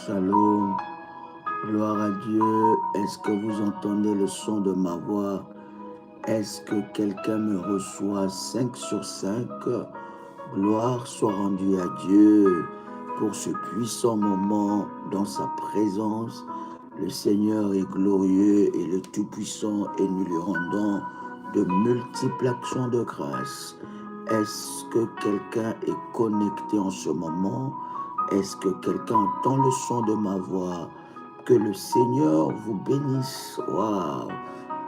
Shalom, gloire à Dieu. Est-ce que vous entendez le son de ma voix? Est-ce que quelqu'un me reçoit 5 sur 5? Gloire soit rendue à Dieu pour ce puissant moment dans sa présence. Le Seigneur est glorieux et le Tout-Puissant et nous lui rendons de multiples actions de grâce. Est-ce que quelqu'un est connecté en ce moment? Est-ce que quelqu'un entend le son de ma voix? Que le Seigneur vous bénisse. Waouh!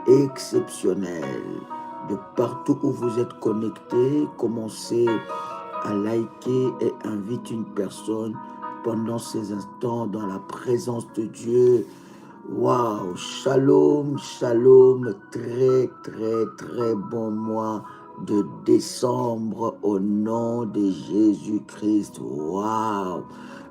Exceptionnel. De partout où vous êtes connectés, commencez à liker et invite une personne pendant ces instants dans la présence de Dieu. Waouh! Shalom, shalom. Très bon mois de décembre au nom de Jésus-Christ. Waouh!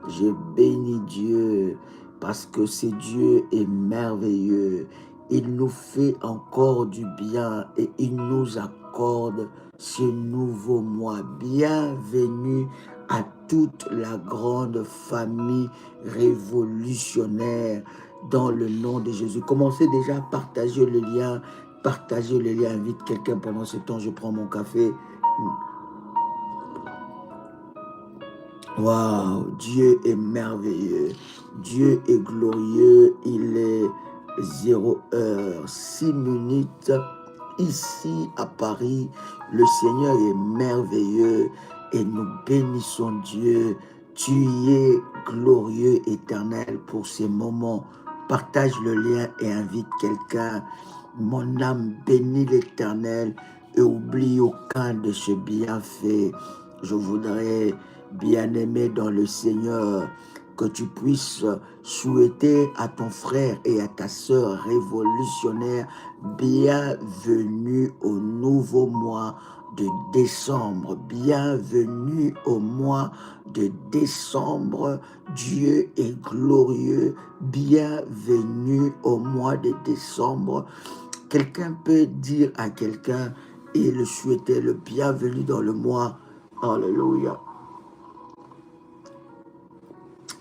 Je bénis Dieu parce que ce Dieu est merveilleux. Il nous fait encore du bien et il nous accorde ce nouveau mois. Bienvenue à toute la grande famille révolutionnaire dans le nom de Jésus. Commencez déjà à partager le lien. Partagez le lien, invite quelqu'un pendant ce temps. Je prends mon café. Waouh, Dieu est merveilleux. Dieu est glorieux. Il est 0h06 ici à Paris. Le Seigneur est merveilleux et nous bénissons Dieu. Tu es glorieux, éternel, pour ces moments. Partage le lien et invite quelqu'un. Mon âme bénit l'Éternel et oublie aucun de ses bienfaits. Je voudrais, bien-aimé dans le Seigneur, que tu puisses souhaiter à ton frère et à ta sœur révolutionnaire bienvenue au nouveau mois de décembre. Bienvenue au mois de décembre. Dieu est glorieux. Bienvenue au mois de décembre. Quelqu'un peut dire à quelqu'un et le souhaiter le bienvenu dans le mois. Alléluia.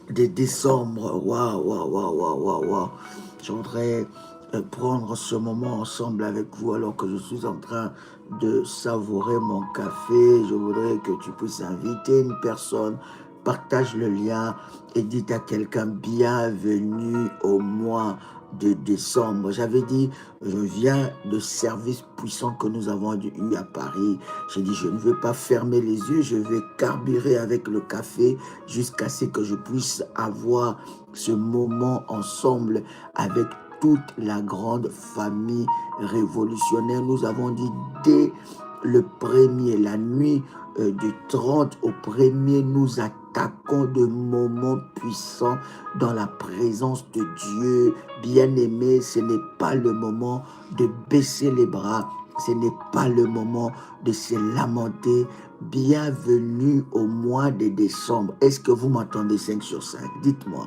De décembre. Waouh. Je voudrais prendre ce moment ensemble avec vous alors que je suis en train de savourer mon café. Je voudrais que tu puisses inviter une personne, partage le lien et dites à quelqu'un bienvenue au mois de décembre. J'avais dit, je viens de services puissants que nous avons eu à Paris. J'ai dit, je ne veux pas fermer les yeux, je vais carburer avec le café jusqu'à ce que je puisse avoir ce moment ensemble avec toute la grande famille révolutionnaire. Nous avons dit dès le premier, la nuit du 30 au 1er, nous attaquons de moments puissants dans la présence de Dieu. Bien-aimé, ce n'est pas le moment de baisser les bras, ce n'est pas le moment de se lamenter. Bienvenue au mois de décembre. Est-ce que vous m'entendez 5 sur 5? Dites-moi.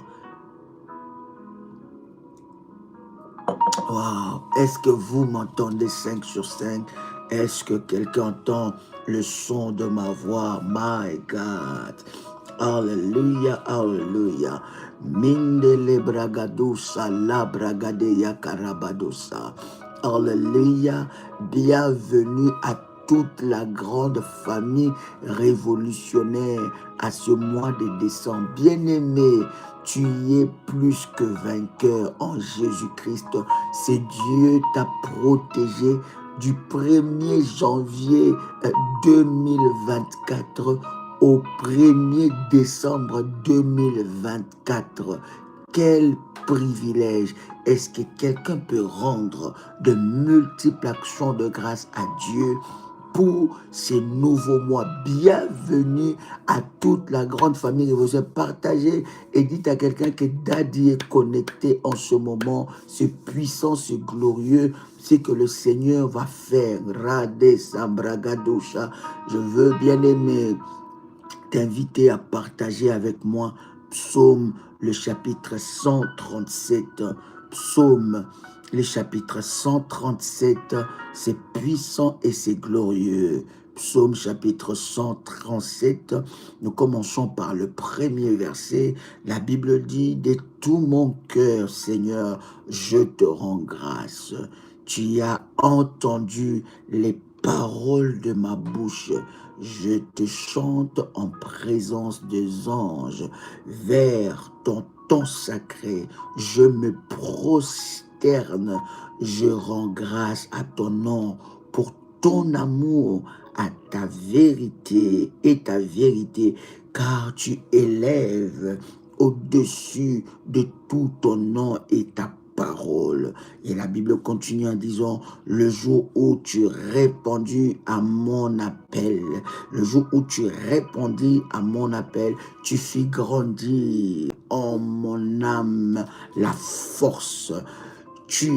Wow. Est-ce que vous m'entendez 5 sur 5? Est-ce que quelqu'un entend le son de ma voix? My God. Alléluia, alléluia. Mindele bragadosa, la bragadeya karabadosa. Alléluia. Bienvenue à toute la grande famille révolutionnaire à ce mois de décembre. Bien-aimé, tu es plus que vainqueur en Jésus-Christ. C'est Dieu t'a protégé du 1er janvier 2024 au 1er décembre 2024. Quel privilège! Est-ce que quelqu'un peut rendre de multiples actions de grâce à Dieu pour ces nouveaux mois? Bienvenue à toute la grande famille que vous avez partagé et dites à quelqu'un que Daddy est connecté en ce moment. C'est puissant, c'est glorieux, c'est que le Seigneur va faire. Radé Sambragadosha. Je veux, bien aimé, t'inviter à partager avec moi Psaume, le chapitre 137. Psaume, le chapitre 137, c'est puissant et c'est glorieux. Psaume chapitre 137, nous commençons par le premier verset. La Bible dit: de tout mon cœur, Seigneur, je te rends grâce. Tu as entendu les paroles de ma bouche. Je te chante en présence des anges. Vers ton temps sacré, je me prosterne. Je rends grâce à ton nom pour ton amour, à ta vérité et ta vérité, car tu élèves au-dessus de tout ton nom et ta parole. Et la Bible continue en disant: le jour où tu répondis à mon appel, le jour où tu répondis à mon appel, tu fis grandir en mon âme la force. Tu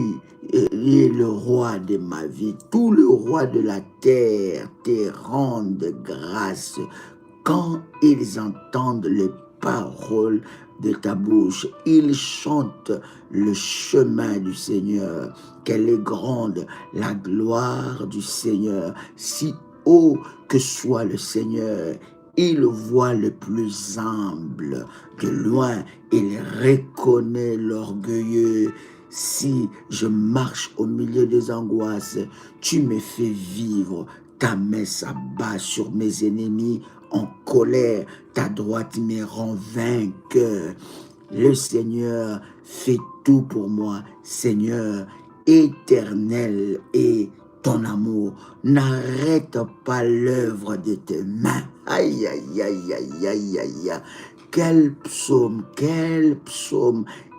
es le roi de ma vie. Tous les rois de la terre te rendent grâce quand ils entendent les paroles de ta bouche. Ils chantent le chemin du Seigneur. Quelle est grande la gloire du Seigneur. Si haut que soit le Seigneur, il voit le plus humble. De loin, il reconnaît l'orgueilleux. Si je marche au milieu des angoisses, tu me fais vivre. Ta main s'abat sur mes ennemis en colère. Ta droite me rend vainqueur. Le Seigneur fait tout pour moi. Seigneur, éternel est ton amour. N'arrête pas l'œuvre de tes mains. Aïe, aïe, aïe, aïe, aïe, aïe. Quel psaume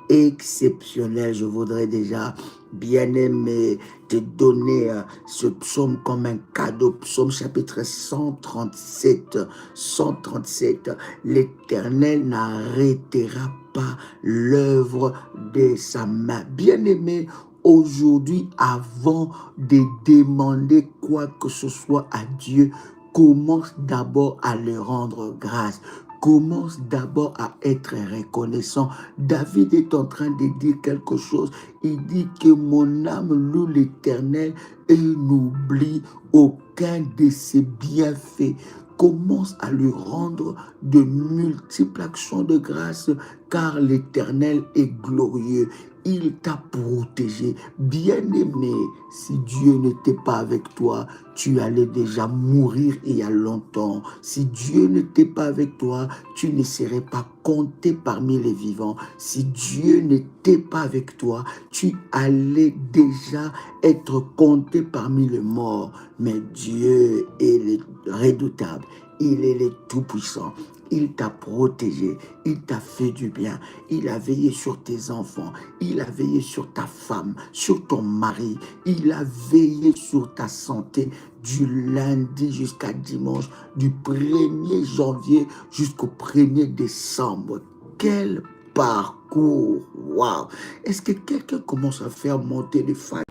exceptionnel. Je voudrais déjà, bien aimé, te donner ce psaume comme un cadeau. Psaume chapitre 137. 137. L'Éternel n'arrêtera pas l'œuvre de sa main. Bien aimé, aujourd'hui, avant de demander quoi que ce soit à Dieu, commence d'abord à le rendre grâce. Commence d'abord à être reconnaissant. David est en train de dire quelque chose. Il dit que mon âme loue l'Éternel et n'oublie aucun de ses bienfaits. Commence à lui rendre de multiples actions de grâce, car l'Éternel est glorieux. Il t'a protégé. Bien-aimé, si Dieu n'était pas avec toi, tu allais déjà mourir il y a longtemps. Si Dieu n'était pas avec toi, tu ne serais pas compté parmi les vivants. Si Dieu n'était pas avec toi, tu allais déjà être compté parmi les morts. Mais Dieu est le redoutable. Il est le tout-puissant. Il t'a protégé, il t'a fait du bien, il a veillé sur tes enfants, il a veillé sur ta femme, sur ton mari, il a veillé sur ta santé du lundi jusqu'à dimanche, du 1er janvier jusqu'au 1er décembre. Quel parcours! Waouh! Est-ce que quelqu'un commence à faire monter les fans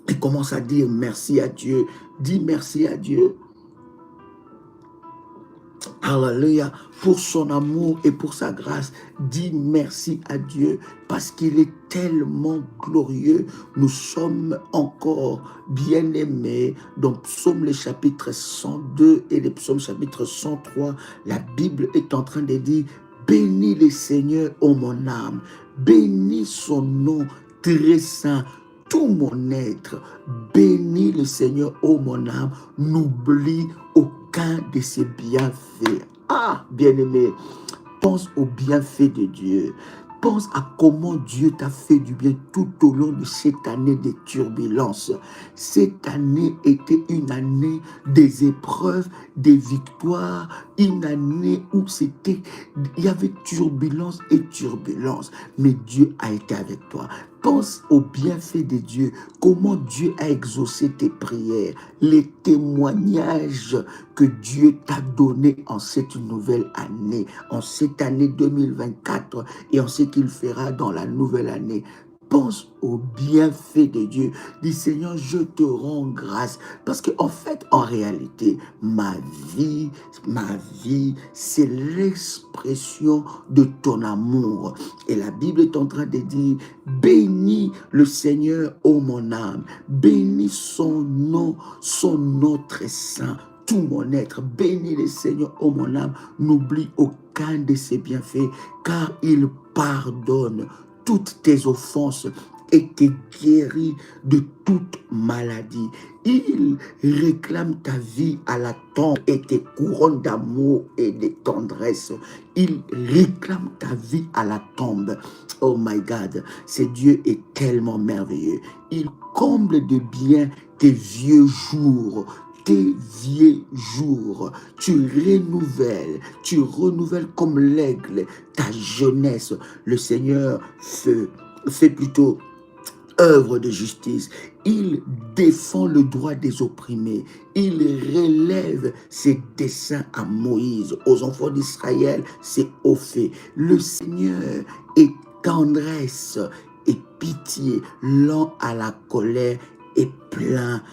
et commence à dire merci à Dieu? Dis merci à Dieu. Alléluia, pour son amour et pour sa grâce. Dis merci à Dieu parce qu'il est tellement glorieux. Nous sommes encore bien aimés. Dans Psaume le chapitre 102 et le Psaume chapitre 103, la Bible est en train de dire: bénis le Seigneur, ô mon âme, bénis son nom très saint. Tout mon être, bénis le Seigneur, ô mon âme, n'oublie aucun de ses bienfaits. Ah, bien-aimé, pense aux bienfaits de Dieu. Pense à comment Dieu t'a fait du bien tout au long de cette année de turbulences. Cette année était une année des épreuves, des victoires, une année où il y avait turbulence et turbulence. Mais Dieu a été avec toi. Pense aux bienfaits de Dieu, comment Dieu a exaucé tes prières, les témoignages que Dieu t'a donnés en cette nouvelle année, en cette année 2024 et en ce qu'il fera dans la nouvelle année. Pense aux bienfaits de Dieu. Dis: Seigneur, je te rends grâce. Parce qu'en fait, en réalité, ma vie, c'est l'expression de ton amour. Et la Bible est en train de dire: bénis le Seigneur, ô mon âme. Bénis son nom très saint. tout mon être. Bénis le Seigneur, ô mon âme, n'oublie aucun de ses bienfaits, car il pardonne toutes tes offenses et te guérit de toute maladie. Il réclame ta vie à la tombe et tes couronnes d'amour et de tendresse. Il réclame ta vie à la tombe. Oh my God, ce Dieu est tellement merveilleux. Il comble de bien tes vieux jours. Tes vieux jours, tu renouvelles comme l'aigle ta jeunesse. Le Seigneur fait plutôt œuvre de justice. Il défend le droit des opprimés. Il relève ses desseins à Moïse, aux enfants d'Israël, c'est Ophé. Le Seigneur est tendresse et pitié, lent à la colère et plein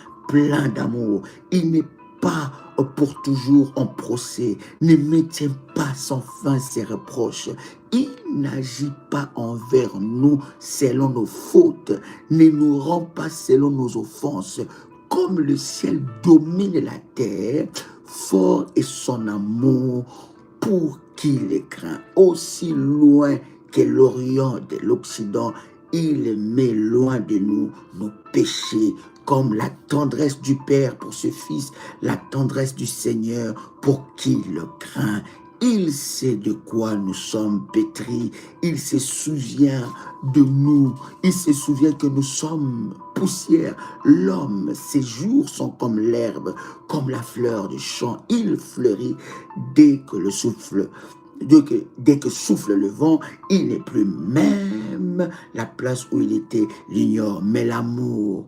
d'amour. Il n'est pas pour toujours en procès, ne maintient pas sans fin ses reproches. Il n'agit pas envers nous selon nos fautes, ne nous rend pas selon nos offenses. Comme le ciel domine la terre, fort est son amour pour qui les craint. Aussi loin que l'Orient de l'Occident, il met loin de nous nos péchés, comme la tendresse du Père pour ce Fils, la tendresse du Seigneur pour qui le craint. Il sait de quoi nous sommes pétris. Il se souvient de nous. Il se souvient que nous sommes poussière. L'homme, ses jours sont comme l'herbe, comme la fleur du champ. Il fleurit dès que souffle le vent, il n'est plus même la place où il était, l'ignore. Mais l'amour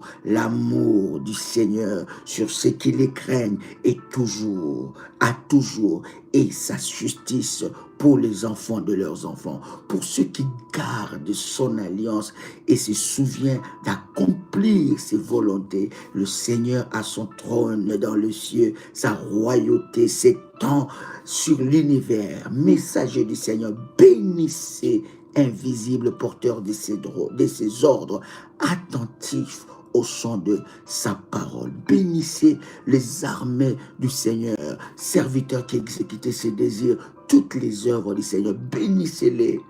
du Seigneur sur ceux qui les craignent est toujours, à toujours, et sa justice pour les enfants de leurs enfants, pour ceux qui gardent son alliance et se souvient d'accomplir ses volontés. Le Seigneur a son trône dans le ciel, sa royauté s'étend sur l'univers. Messager du Seigneur, bénissez, invisible porteur de ses ordres, attentif au son de sa parole. Bénissez les armées du Seigneur, serviteurs qui exécutaient ses désirs, toutes les œuvres du Seigneur. Bénissez-les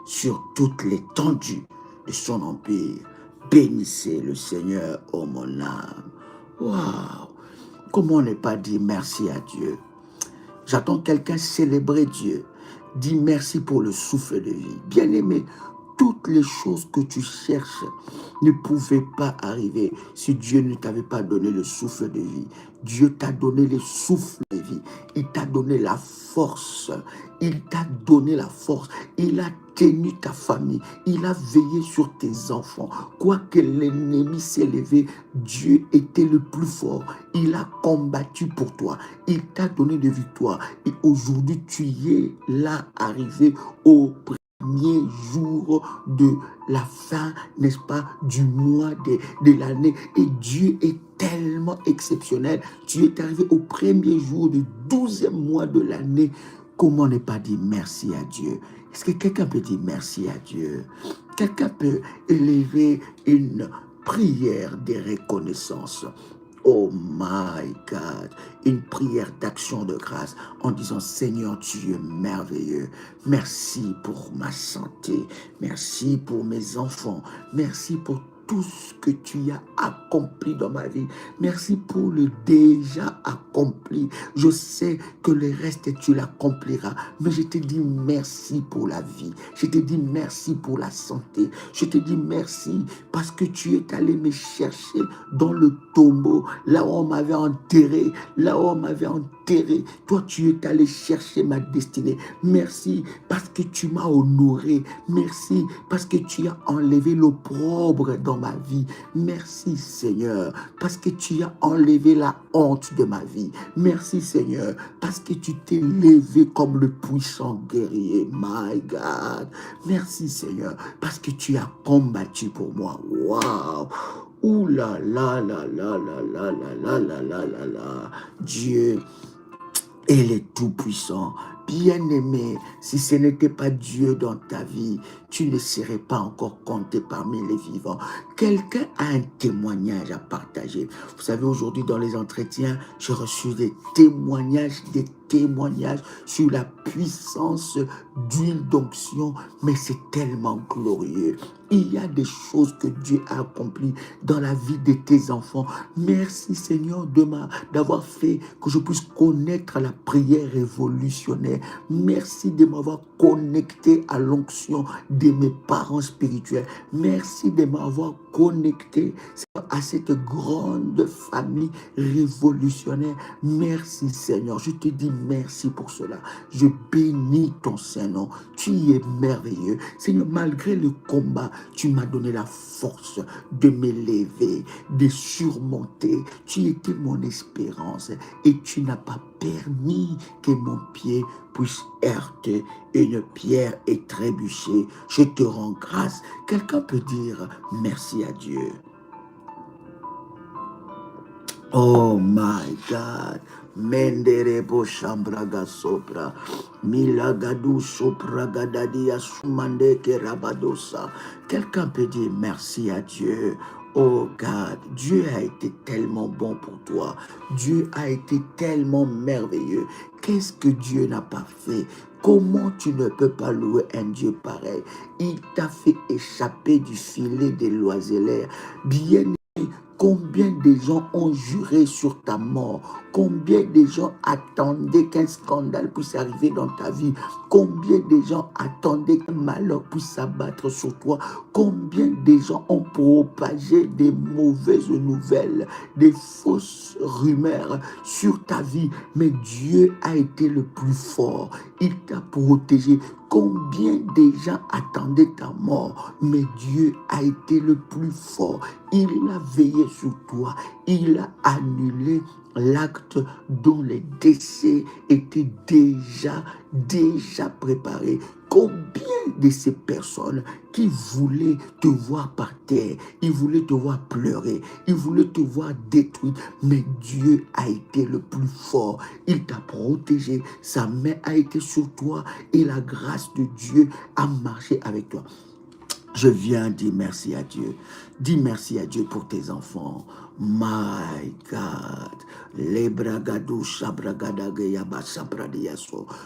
sur toute l'étendue de son empire. Bénissez le Seigneur, ô mon âme. Waouh! Comment ne pas dire merci à Dieu? J'attends quelqu'un célébrer Dieu. Dis merci pour le souffle de vie. Bien-aimé, toutes les choses que tu cherches ne pouvaient pas arriver si Dieu ne t'avait pas donné le souffle de vie. Dieu t'a donné le souffle de vie. Il t'a donné la force. Il t'a donné la force. Il a tenu ta famille. Il a veillé sur tes enfants. Quoique l'ennemi s'est levé, Dieu était le plus fort. Il a combattu pour toi. Il t'a donné des victoires. Et aujourd'hui, tu es là, arrivé au premier jour de la fin, n'est-ce pas, du mois de l'année. Et Dieu est tellement exceptionnel. Tu es arrivé au premier jour du 12e mois de l'année. Comment ne pas dire merci à Dieu? Est-ce que quelqu'un peut dire merci à Dieu? Quelqu'un peut élever une prière de reconnaissance? Oh my God, une prière d'action de grâce en disant Seigneur, tu es merveilleux. Merci pour ma santé. Merci pour mes enfants. Merci pour tout ce que tu as accompli dans ma vie. Merci pour le déjà accompli. Je sais que le reste, tu l'accompliras. Mais je te dis merci pour la vie. Je te dis merci pour la santé. Je te dis merci parce que tu es allé me chercher dans le tombeau, là où on m'avait enterré, là où on m'avait enterré. Toi, tu es allé chercher ma destinée. Merci parce que tu m'as honoré. Merci parce que tu as enlevé l'opprobre dans ma vie. Merci Seigneur parce que tu as enlevé la honte de ma vie. Merci Seigneur parce que tu t'es levé comme le puissant guerrier. My God. Merci Seigneur parce que tu as combattu pour moi. Waouh. Ouh là là là là là là là là là là là là. Dieu, il est tout puissant. bien-aimé, si ce n'était pas Dieu dans ta vie, tu ne serais pas encore compté parmi les vivants. Quelqu'un a un témoignage à partager. Vous savez, aujourd'hui, dans les entretiens, j'ai reçu des témoignages sur la puissance d'huile d'onction, mais c'est tellement glorieux. Il y a des choses que Dieu a accomplies dans la vie de tes enfants. Merci Seigneur d'avoir fait que je puisse connaître la prière révolutionnaire. Merci de m'avoir connecté à l'onction de mes parents spirituels. Merci de m'avoir connecté à cette grande famille révolutionnaire. Merci Seigneur. Je te dis merci pour cela. Je bénis ton Saint-Nom. Tu es merveilleux. Seigneur, malgré le combat, tu m'as donné la force de m'élever, de surmonter. Tu étais mon espérance et tu n'as pas permis que mon pied puisse heurter une pierre et trébucher. Je te rends grâce. Quelqu'un peut dire merci à Dieu. Oh my God. Menderebo chambraga sopra. Milagadu sopra gadadia sumande ke rabadosa. Quelqu'un peut dire merci à Dieu. Oh God, Dieu a été tellement bon pour toi. Dieu a été tellement merveilleux. Qu'est-ce que Dieu n'a pas fait? Comment tu ne peux pas louer un Dieu pareil? Il t'a fait échapper du filet des l'oiseleur. Bien, combien de gens ont juré sur ta mort? Combien de gens attendaient qu'un scandale puisse arriver dans ta vie? Combien de gens attendaient qu'un malheur puisse s'abattre sur toi? Combien de gens ont propagé des mauvaises nouvelles, des fausses rumeurs sur ta vie? Mais Dieu a été le plus fort. Il t'a protégé. Combien de gens attendaient ta mort? Mais Dieu a été le plus fort. Il a veillé sur toi. Il a annulé l'acte dont les décès étaient déjà préparés. Combien de ces personnes qui voulaient te voir par terre, ils voulaient te voir pleurer, ils voulaient te voir détruit, mais Dieu a été le plus fort. Il t'a protégé, sa main a été sur toi et la grâce de Dieu a marché avec toi. Je viens dire merci à Dieu. Dis merci à Dieu pour tes enfants. My God.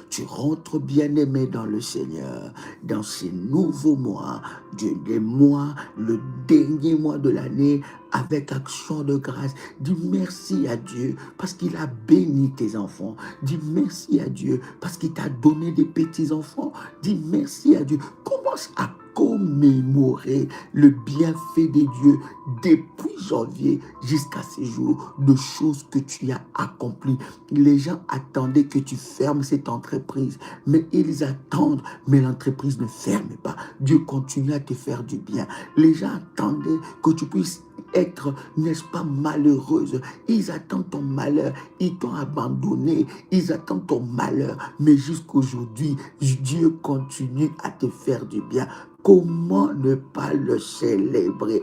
Tu rentres bien-aimé dans le Seigneur, dans ces nouveaux mois, le dernier mois de l'année, avec action de grâce. Dis merci à Dieu parce qu'il a béni tes enfants. Dis merci à Dieu parce qu'il t'a donné des petits-enfants. Dis merci à Dieu. Commence à commémorer le bienfait de Dieu depuis janvier jusqu'à ces jours, de choses que tu as accomplies. Les gens attendaient que tu fermes cette entreprise, mais ils attendent, mais l'entreprise ne ferme pas. Dieu continue à te faire du bien. Les gens attendaient que tu puisses être, n'est-ce pas, malheureuse. Ils attendent ton malheur. Ils t'ont abandonné. Ils attendent ton malheur. Mais jusqu'aujourd'hui, Dieu continue à te faire du bien. Comment ne pas le célébrer?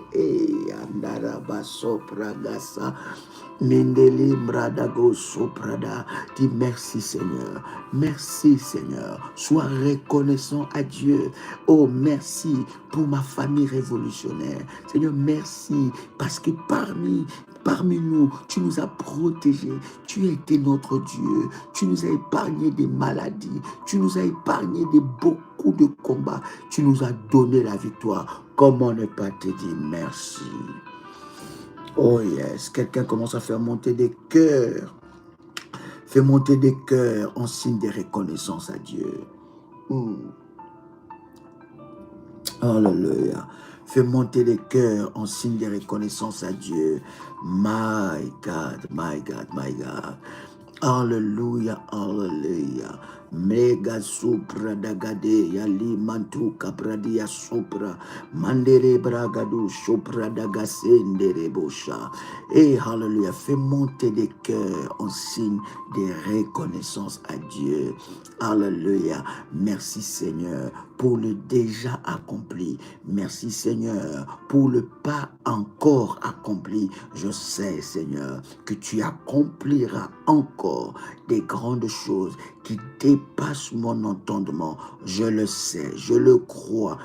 Dis merci Seigneur. Merci Seigneur. Sois reconnaissant à Dieu. Oh, merci pour ma famille révolutionnaire. Seigneur, merci parce que parmi nous, tu nous as protégés. Tu as été notre Dieu. Tu nous as épargné des maladies. Tu nous as épargné de beaucoup de combats. Tu nous as donné la victoire. Comment ne pas te dire merci? Oh yes, quelqu'un commence à faire monter des cœurs. Fais monter des cœurs en signe de reconnaissance à Dieu. Alléluia. Fais monter les cœurs en signe de reconnaissance à Dieu. My God, my God, my God. Alléluia, alléluia. Mega supra dagade yali mantu kapradia supra mandere bragadu supra dagasendere bosha. Et alléluia, fais monter des cœurs en signe de reconnaissance à Dieu. Alléluia. Merci Seigneur pour le déjà accompli. Merci Seigneur pour le pas encore accompli. Je sais Seigneur que tu accompliras encore des grandes choses qui dépasse mon entendement. Je le sais, je le crois.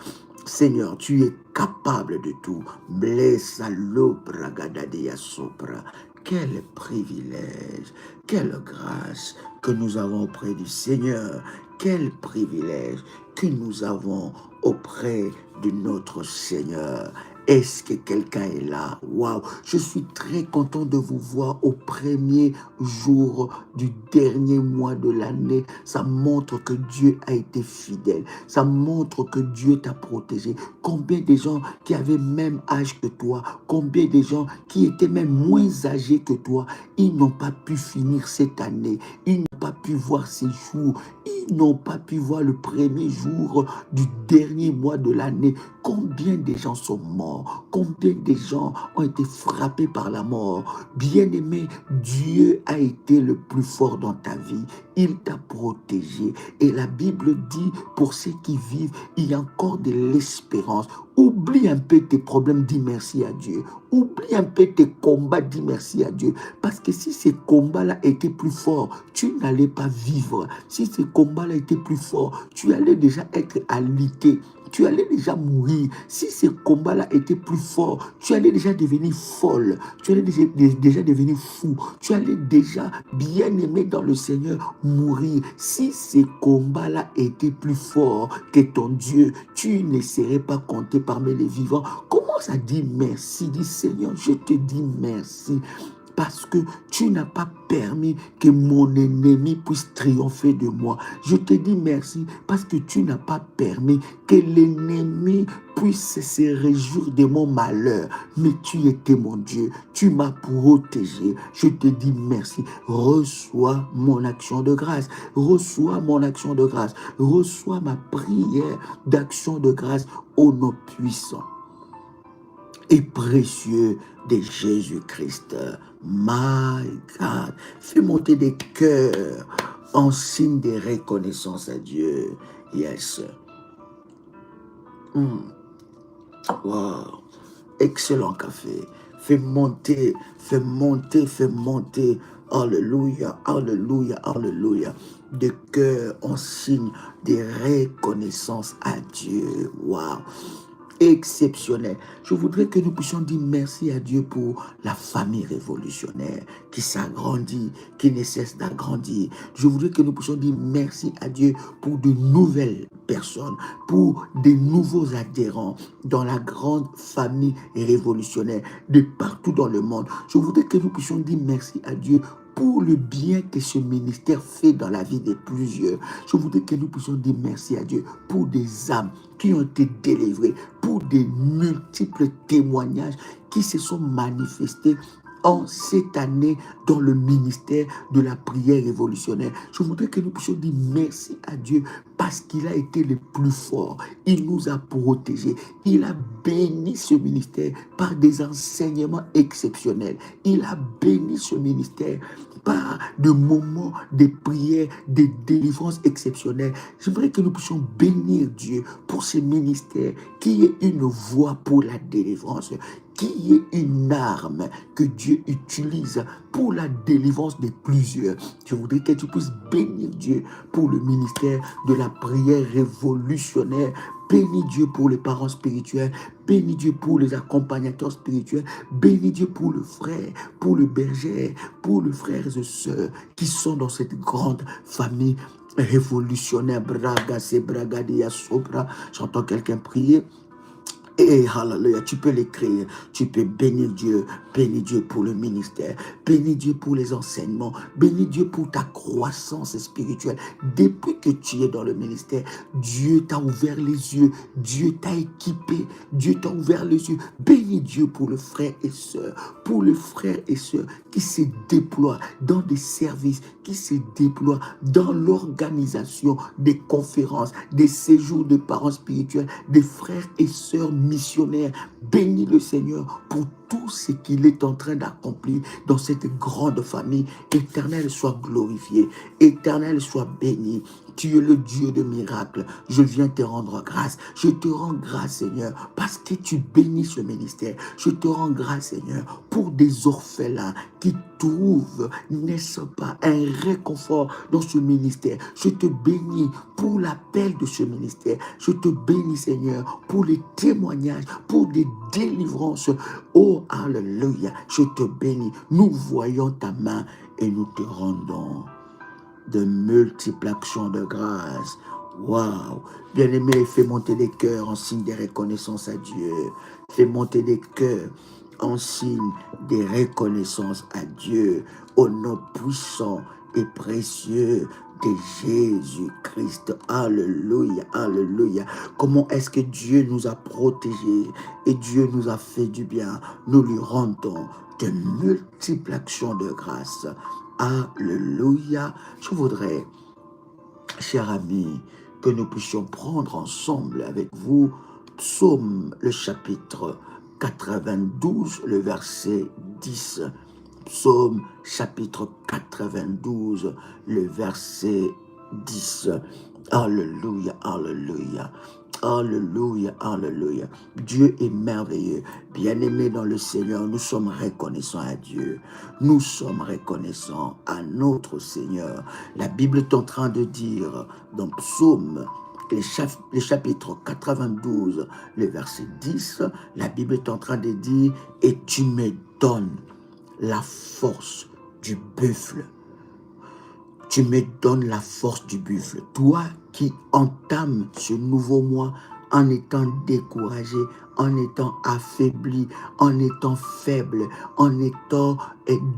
Seigneur, tu es capable de tout. Blessa l'opra gadadia sopra. Quel privilège, quelle grâce que nous avons auprès du Seigneur. Quel privilège que nous avons auprès de notre Seigneur. Est-ce que quelqu'un est là? Waouh! Je suis très content de vous voir au premier jour du dernier mois de l'année. Ça montre que Dieu a été fidèle. Ça montre que Dieu t'a protégé. Combien de gens qui avaient même âge que toi, combien de gens qui étaient même moins âgés que toi, ils n'ont pas pu finir cette année. Ils n'ont pas pu voir ces jours. Ils n'ont pas pu voir le premier jour du dernier mois de l'année. Combien de gens sont morts? Combien de gens ont été frappés par la mort? Bien-aimé, Dieu a été le plus fort dans ta vie. Il t'a protégé. Et la Bible dit, pour ceux qui vivent, il y a encore de l'espérance. Oublie un peu tes problèmes, dis merci à Dieu. Oublie un peu tes combats, dis merci à Dieu. Parce que si ces combats-là étaient plus forts, tu n'allais pas vivre. Si ces combats-là étaient plus forts, tu allais déjà être alité. Tu allais déjà mourir. Si ces combats-là étaient plus forts, tu allais déjà devenir folle. Tu allais déjà devenir fou. Tu allais déjà, bien aimé dans le Seigneur, mourir. Si ces combats-là étaient plus forts que ton Dieu, tu ne serais pas compté parmi les vivants. Commence à dire merci. Dis Seigneur, je te dis merci. Parce que tu n'as pas permis que mon ennemi puisse triompher de moi. Je te dis merci parce que tu n'as pas permis que l'ennemi puisse se réjouir de mon malheur. Mais tu étais mon Dieu. Tu m'as protégé. Je te dis merci. Reçois mon action de grâce. Reçois mon action de grâce. Reçois ma prière d'action de grâce au nom puissant et précieux de Jésus-Christ. My God, fais monter des cœurs en signe de reconnaissance à Dieu. Yes. Wow. Excellent café. Fais monter, fais monter, fais monter. Alléluia, alléluia, alléluia. De cœur en signe de reconnaissance à Dieu. Wow. Exceptionnel. Je voudrais que nous puissions dire merci à Dieu pour la famille révolutionnaire qui s'agrandit, qui ne cesse d'agrandir. Je voudrais que nous puissions dire merci à Dieu pour de nouvelles personnes, pour de nouveaux adhérents dans la grande famille révolutionnaire de partout dans le monde. Je voudrais que nous puissions dire merci à Dieu pour le bien que ce ministère fait dans la vie de plusieurs. Je voudrais que nous puissions dire merci à Dieu pour des âmes qui ont été délivrées, pour des multiples témoignages qui se sont manifestés en cette année dans le ministère de la prière révolutionnaire. Je voudrais que nous puissions dire merci à Dieu parce qu'il a été le plus fort. Il nous a protégés. Il a béni ce ministère par des enseignements exceptionnels. Il a béni ce ministère par des moments de prière, de délivrance exceptionnelle. J'aimerais que nous puissions bénir Dieu pour ce ministère qui est une voie pour la délivrance, qui est une arme que Dieu utilise pour la délivrance de plusieurs. Je voudrais que tu puisses bénir Dieu pour le ministère de la prière révolutionnaire. Bénis Dieu pour les parents spirituels. Bénis Dieu pour les accompagnateurs spirituels. Bénis Dieu pour le frère, pour le berger, pour les frères et sœurs qui sont dans cette grande famille révolutionnaire. Braga, c'est Braga de Sopra. J'entends quelqu'un prier. Et hallelujah, tu peux l'écrire, tu peux bénir Dieu pour le ministère, bénis Dieu pour les enseignements, bénis Dieu pour ta croissance spirituelle. Depuis que tu es dans le ministère, Dieu t'a ouvert les yeux, Dieu t'a équipé, Dieu t'a ouvert les yeux. Bénis Dieu pour le frère et sœur, pour le frère et sœur qui se déploient dans des services, qui se déploient dans l'organisation des conférences, des séjours de parents spirituels, des frères et sœurs missionnaire. Bénis le Seigneur pour tout ce qu'il est en train d'accomplir dans cette grande famille. Éternel, sois glorifié. Éternel, sois béni. Tu es le Dieu de miracles. Je viens te rendre grâce. Je te rends grâce, Seigneur, parce que tu bénis ce ministère. Je te rends grâce, Seigneur, pour des orphelins qui trouvent, n'est-ce pas, un réconfort dans ce ministère. Je te bénis pour l'appel de ce ministère. Je te bénis, Seigneur, pour les témoignages, pour des délivrances. Oh, alléluia. Je te bénis. Nous voyons ta main et nous te rendons de multiples actions de grâce. Waouh! Bien-aimé, fais monter les cœurs en signe de reconnaissance à Dieu. Fais monter les cœurs en signe de reconnaissance à Dieu, au nom puissant et précieux de Jésus-Christ. Alléluia, alléluia. Comment est-ce que Dieu nous a protégés et Dieu nous a fait du bien? Nous lui rendons de multiples actions de grâce. Alléluia. Je voudrais, cher ami, que nous puissions prendre ensemble avec vous Psaume, le chapitre 92, le verset 10. Psaume, chapitre 92, le verset 10. Alléluia, alléluia. Alléluia, alléluia. Dieu est merveilleux. Bien-aimés dans le Seigneur, nous sommes reconnaissants à Dieu. Nous sommes reconnaissants à notre Seigneur. La Bible est en train de dire dans Psaume, le chapitre 92, le verset 10, la Bible est en train de dire « Et tu me donnes la force du buffle. » Tu me donnes la force du buffle. Toi qui entames ce nouveau mois en étant découragé, en étant affaibli, en étant faible, en étant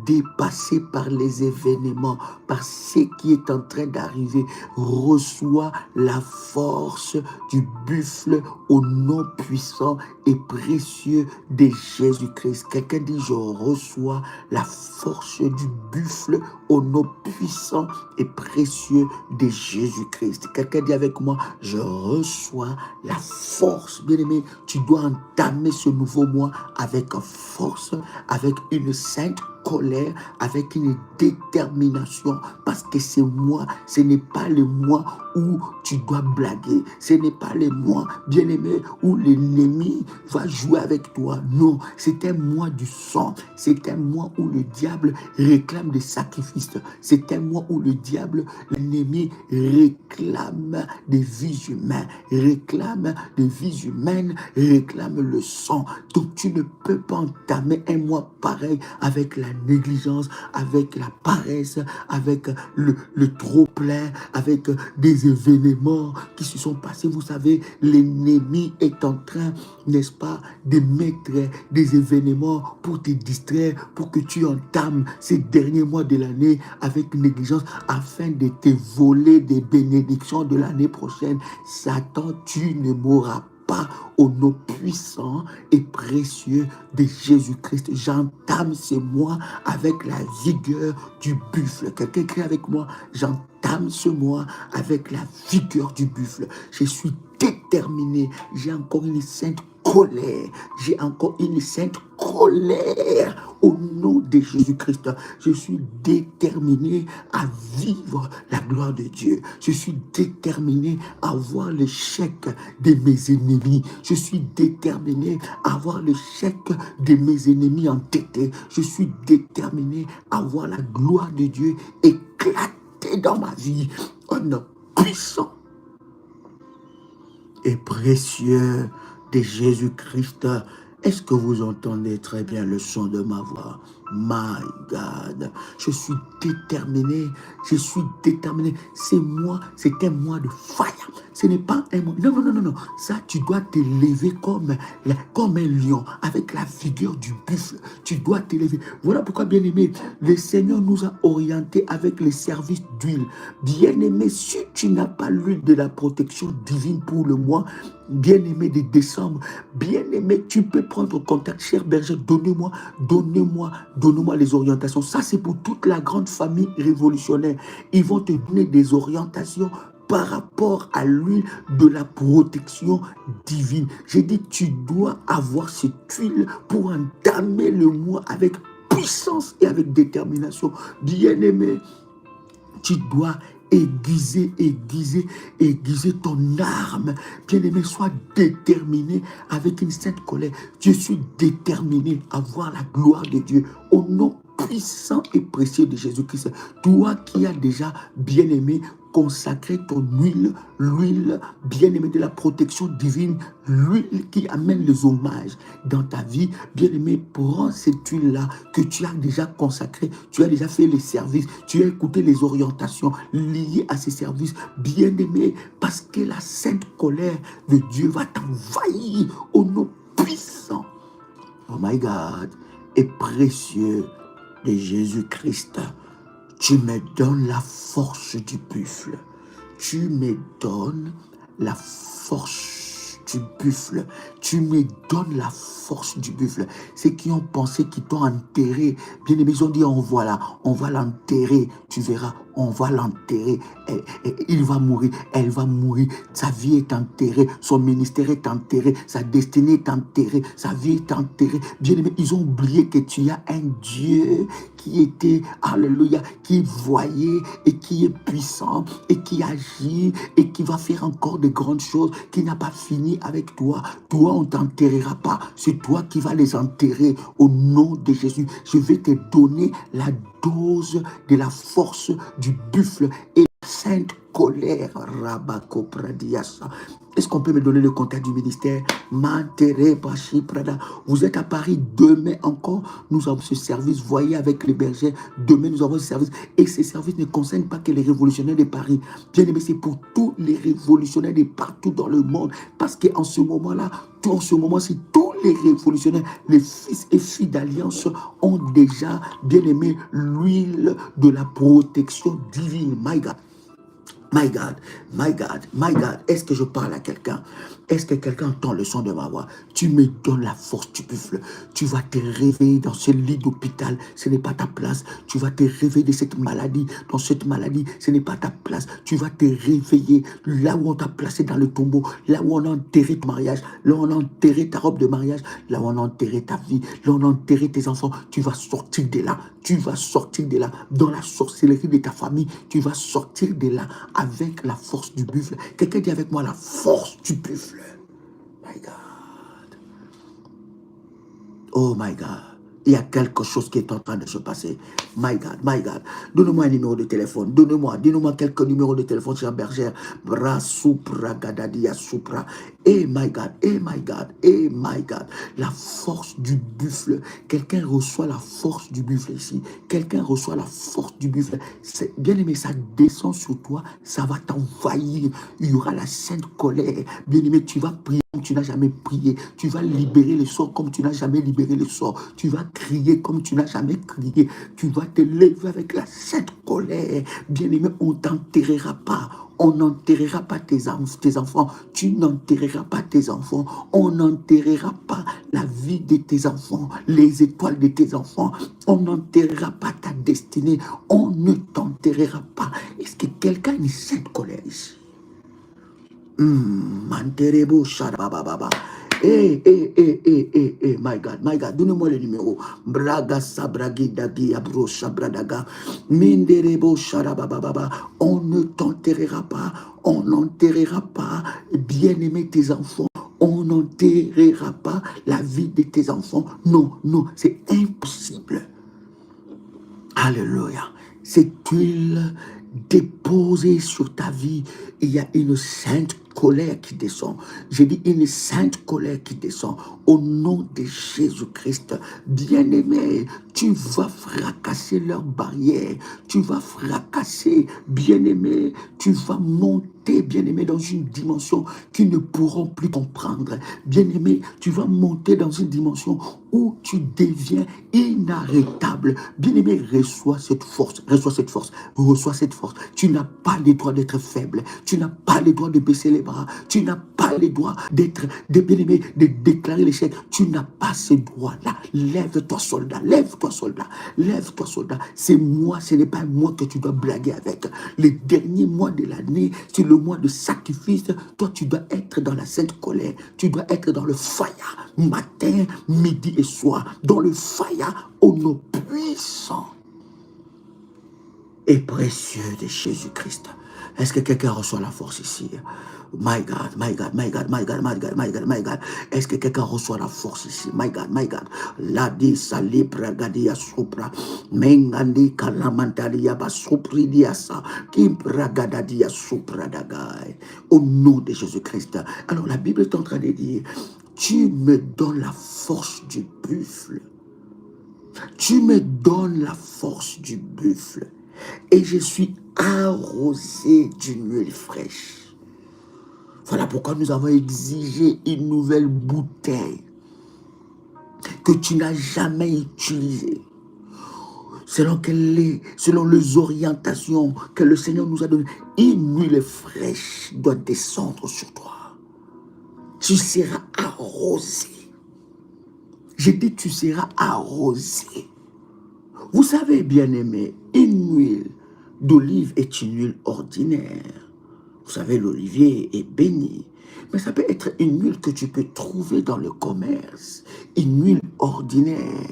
dépassé par les événements, par ce qui est en train d'arriver, reçois la force du buffle au nom puissant et précieux de Jésus-Christ. Quelqu'un dit, je reçois la force du buffle au nom puissant et précieux de Jésus-Christ. Quelqu'un dit avec moi, je reçois la force. Bien-aimé, tu dois entamer ce nouveau mois avec force, avec une sainte colère, avec une détermination, parce que ce mois, ce n'est pas le mois où tu dois blaguer, ce n'est pas le mois, bien-aimé, où l'ennemi va jouer avec toi. Non, c'est un mois du sang, c'est un mois où le diable réclame des sacrifices, c'est un mois où le diable, l'ennemi réclame des vies humaines, réclame des vies humaines, réclame le sang. Donc tu ne peux pas entamer un mois pareil avec la négligence, avec la paresse, avec le trop-plein, avec des événements qui se sont passés. Vous savez, l'ennemi est en train, n'est-ce pas, de mettre des événements pour te distraire, pour que tu entames ces derniers mois de l'année avec négligence, afin de te voler des bénédictions de l'année prochaine. Satan, tu ne mourras pas au nom puissant et précieux de Jésus-Christ. J'entame ce mois avec la vigueur du buffle. Quelqu'un crie avec moi, j'entame ce mois avec la vigueur du buffle. Je suis déterminé. J'ai encore une sainte colère. J'ai encore une sainte colère au nom de Jésus-Christ. Je suis déterminé à vivre la gloire de Dieu. Je suis déterminé à voir l'échec de mes ennemis. Je suis déterminé à voir l'échec de mes ennemis entêtés. Je suis déterminé à voir la gloire de Dieu éclater dans ma vie. Un nom puissant et précieux de Jésus-Christ. Est-ce que vous entendez très bien le son de ma voix? My God, je suis déterminé, je suis déterminé. C'est moi, c'est un mois de fire. Ce n'est pas un mois. Non, non, non, non, non. Ça, tu dois te lever comme un lion, avec la vigueur du buffle. Tu dois te lever. Voilà pourquoi, bien aimé, le Seigneur nous a orientés avec les services d'huile. Bien aimé, si tu n'as pas l'huile de la protection divine pour le mois, bien-aimé de décembre, bien-aimé, tu peux prendre contact, cher berger, donnez-moi les orientations. Ça, c'est pour toute la grande famille révolutionnaire. Ils vont te donner des orientations par rapport à l'huile de la protection divine. J'ai dit, tu dois avoir cette huile pour entamer le mois avec puissance et avec détermination. Bien-aimé, tu dois aiguiser ton arme. Bien-aimé, sois déterminé avec une sainte colère. Je suis déterminé à voir la gloire de Dieu au nom puissant et précieux de Jésus-Christ. Toi qui as déjà, bien-aimé, consacré ton huile, l'huile, bien-aimé, de la protection divine, l'huile qui amène les hommages dans ta vie, bien-aimé, prends cette huile-là que tu as déjà consacrée, tu as déjà fait les services, tu as écouté les orientations liées à ces services, bien-aimé, parce que la sainte colère de Dieu va t'envahir au nom puissant, oh my God, et précieux de Jésus-Christ. Tu me donnes la force du buffle. Tu me donnes la force du buffle. Tu me donnes la force du buffle. Ceux qui ont pensé qu'ils t'ont enterré, bien aimé, ils ont dit, on va l'enterrer. Tu verras, on va l'enterrer. Il va mourir, elle va mourir. Sa vie est enterrée, son ministère est enterré, sa destinée est enterrée, sa vie est enterrée. Bien aimé, ils ont oublié que tu as un Dieu qui était, alléluia, qui voyait et qui est puissant et qui agit et qui va faire encore de grandes choses, qui n'a pas fini avec toi. Toi, on ne t'enterrera pas. C'est toi qui vas les enterrer au nom de Jésus. Je vais te donner la dose de la force du buffle et la sainte colère. Rabako Pradiasa. Est-ce qu'on peut me donner le contact du ministère? Mantere Bashi Prada. Vous êtes à Paris demain encore. Nous avons ce service. Voyez avec les bergers. Demain, nous avons ce service. Et ce service ne concerne pas que les révolutionnaires de Paris. Bien aimé, c'est pour tous les révolutionnaires de partout dans le monde. Parce qu'en ce moment-là, en ce moment-ci, tous les révolutionnaires, les fils et filles d'alliance ont déjà, bien aimé, l'huile de la protection divine. My God. My God, my God, my God, est-ce que je parle à quelqu'un? Est-ce que quelqu'un entend le son de ma voix? Tu me donnes la force du buffle. Tu vas te réveiller dans ce lit d'hôpital. Ce n'est pas ta place. Tu vas te réveiller de cette maladie. Dans cette maladie, ce n'est pas ta place. Tu vas te réveiller là où on t'a placé dans le tombeau. Là où on a enterré ton mariage. Là où on a enterré ta robe de mariage. Là où on a enterré ta vie. Là où on a enterré tes enfants. Tu vas sortir de là. Tu vas sortir de là. Dans la sorcellerie de ta famille, tu vas sortir de là avec la force du buffle. Quelqu'un dit avec moi la force du buffle. My God. Oh my God. Il y a quelque chose qui est en train de se passer. My God, my God. Donne-moi un numéro de téléphone. Donne-moi quelques numéros de téléphone, chère bergère. Bra supra gadadia supra. Eh my God, eh my God, eh my God. La force du buffle. Quelqu'un reçoit la force du buffle ici. Quelqu'un reçoit la force du buffle. Bien aimé, ça descend sur toi. Ça va t'envahir. Il y aura la sainte colère. Bien aimé, tu vas prier comme tu n'as jamais prié. Tu vas libérer les sorts comme tu n'as jamais libéré les sorts. Tu vas crier comme tu n'as jamais crié. Tu vas te lever avec la sainte colère. Bien aimé, on ne t'enterrera pas. On n'enterrera pas tes enfants. Tu n'enterreras pas tes enfants. On n'enterrera pas la vie de tes enfants, les étoiles de tes enfants. On n'enterrera pas ta destinée. On ne t'enterrera pas. Est-ce que quelqu'un a une sainte colère ici? Manterebo Sharababa. My God, donne-moi le numéro. Braga Sabragi Dagi Abro Sabradaga. Minderebo Sharababa. On ne t'enterrera pas. On n'enterrera pas, bien-aimé, tes enfants. On n'enterrera pas la vie de tes enfants. Non, c'est impossible. Alléluia. Cette huile déposée sur ta vie, il y a une sainte colère qui descend. J'ai dit une sainte colère qui descend au nom de Jésus-Christ. Bien-aimé, tu vas fracasser leurs barrières. Tu vas fracasser, bien-aimé. Tu vas monter, bien-aimé, dans une dimension qu'ils ne pourront plus comprendre. Bien-aimé, tu vas monter dans une dimension où tu deviens inarrêtable. Bien-aimé, reçois cette force. Reçois cette force. Reçois cette force. Tu n'as pas le droit d'être faible. Tu n'as pas le droit de baisser les bras. Tu n'as pas le droit d'être, de bien-aimé, de déclarer l'échec. Tu n'as pas ce droit-là. Lève-toi, soldat. Lève-toi, soldat. Lève-toi, soldat. C'est moi, ce n'est pas moi que tu dois blaguer avec. Les derniers mois de l'année, c'est le mois de sacrifice. Toi, tu dois être dans la sainte colère. Tu dois être dans le fire. Matin, midi et soir. Dans le fire, au nom puissant et précieux de Jésus-Christ. Est-ce que quelqu'un reçoit la force ici? My God, my God, my God, my God, my God, my God, my God. Est-ce que quelqu'un reçoit la force ici? My God, my God. Ladi sali pragadia supra. Mengandi kalamantalia basupri diasa. Kim pragadadia supra dagai. Au nom de Jésus-Christ. Alors la Bible est en train de dire, tu me donnes la force du buffle. Tu me donnes la force du buffle. Et je suis arrosé d'une huile fraîche. Voilà pourquoi nous avons exigé une nouvelle bouteille que tu n'as jamais utilisée. Selon les orientations que le Seigneur nous a données, une huile fraîche doit descendre sur toi. Tu seras arrosé. J'ai dit tu seras arrosé. Vous savez, bien-aimé, une huile d'olive est une huile ordinaire. Vous savez, l'olivier est béni. Mais ça peut être une huile que tu peux trouver dans le commerce. Une huile ordinaire.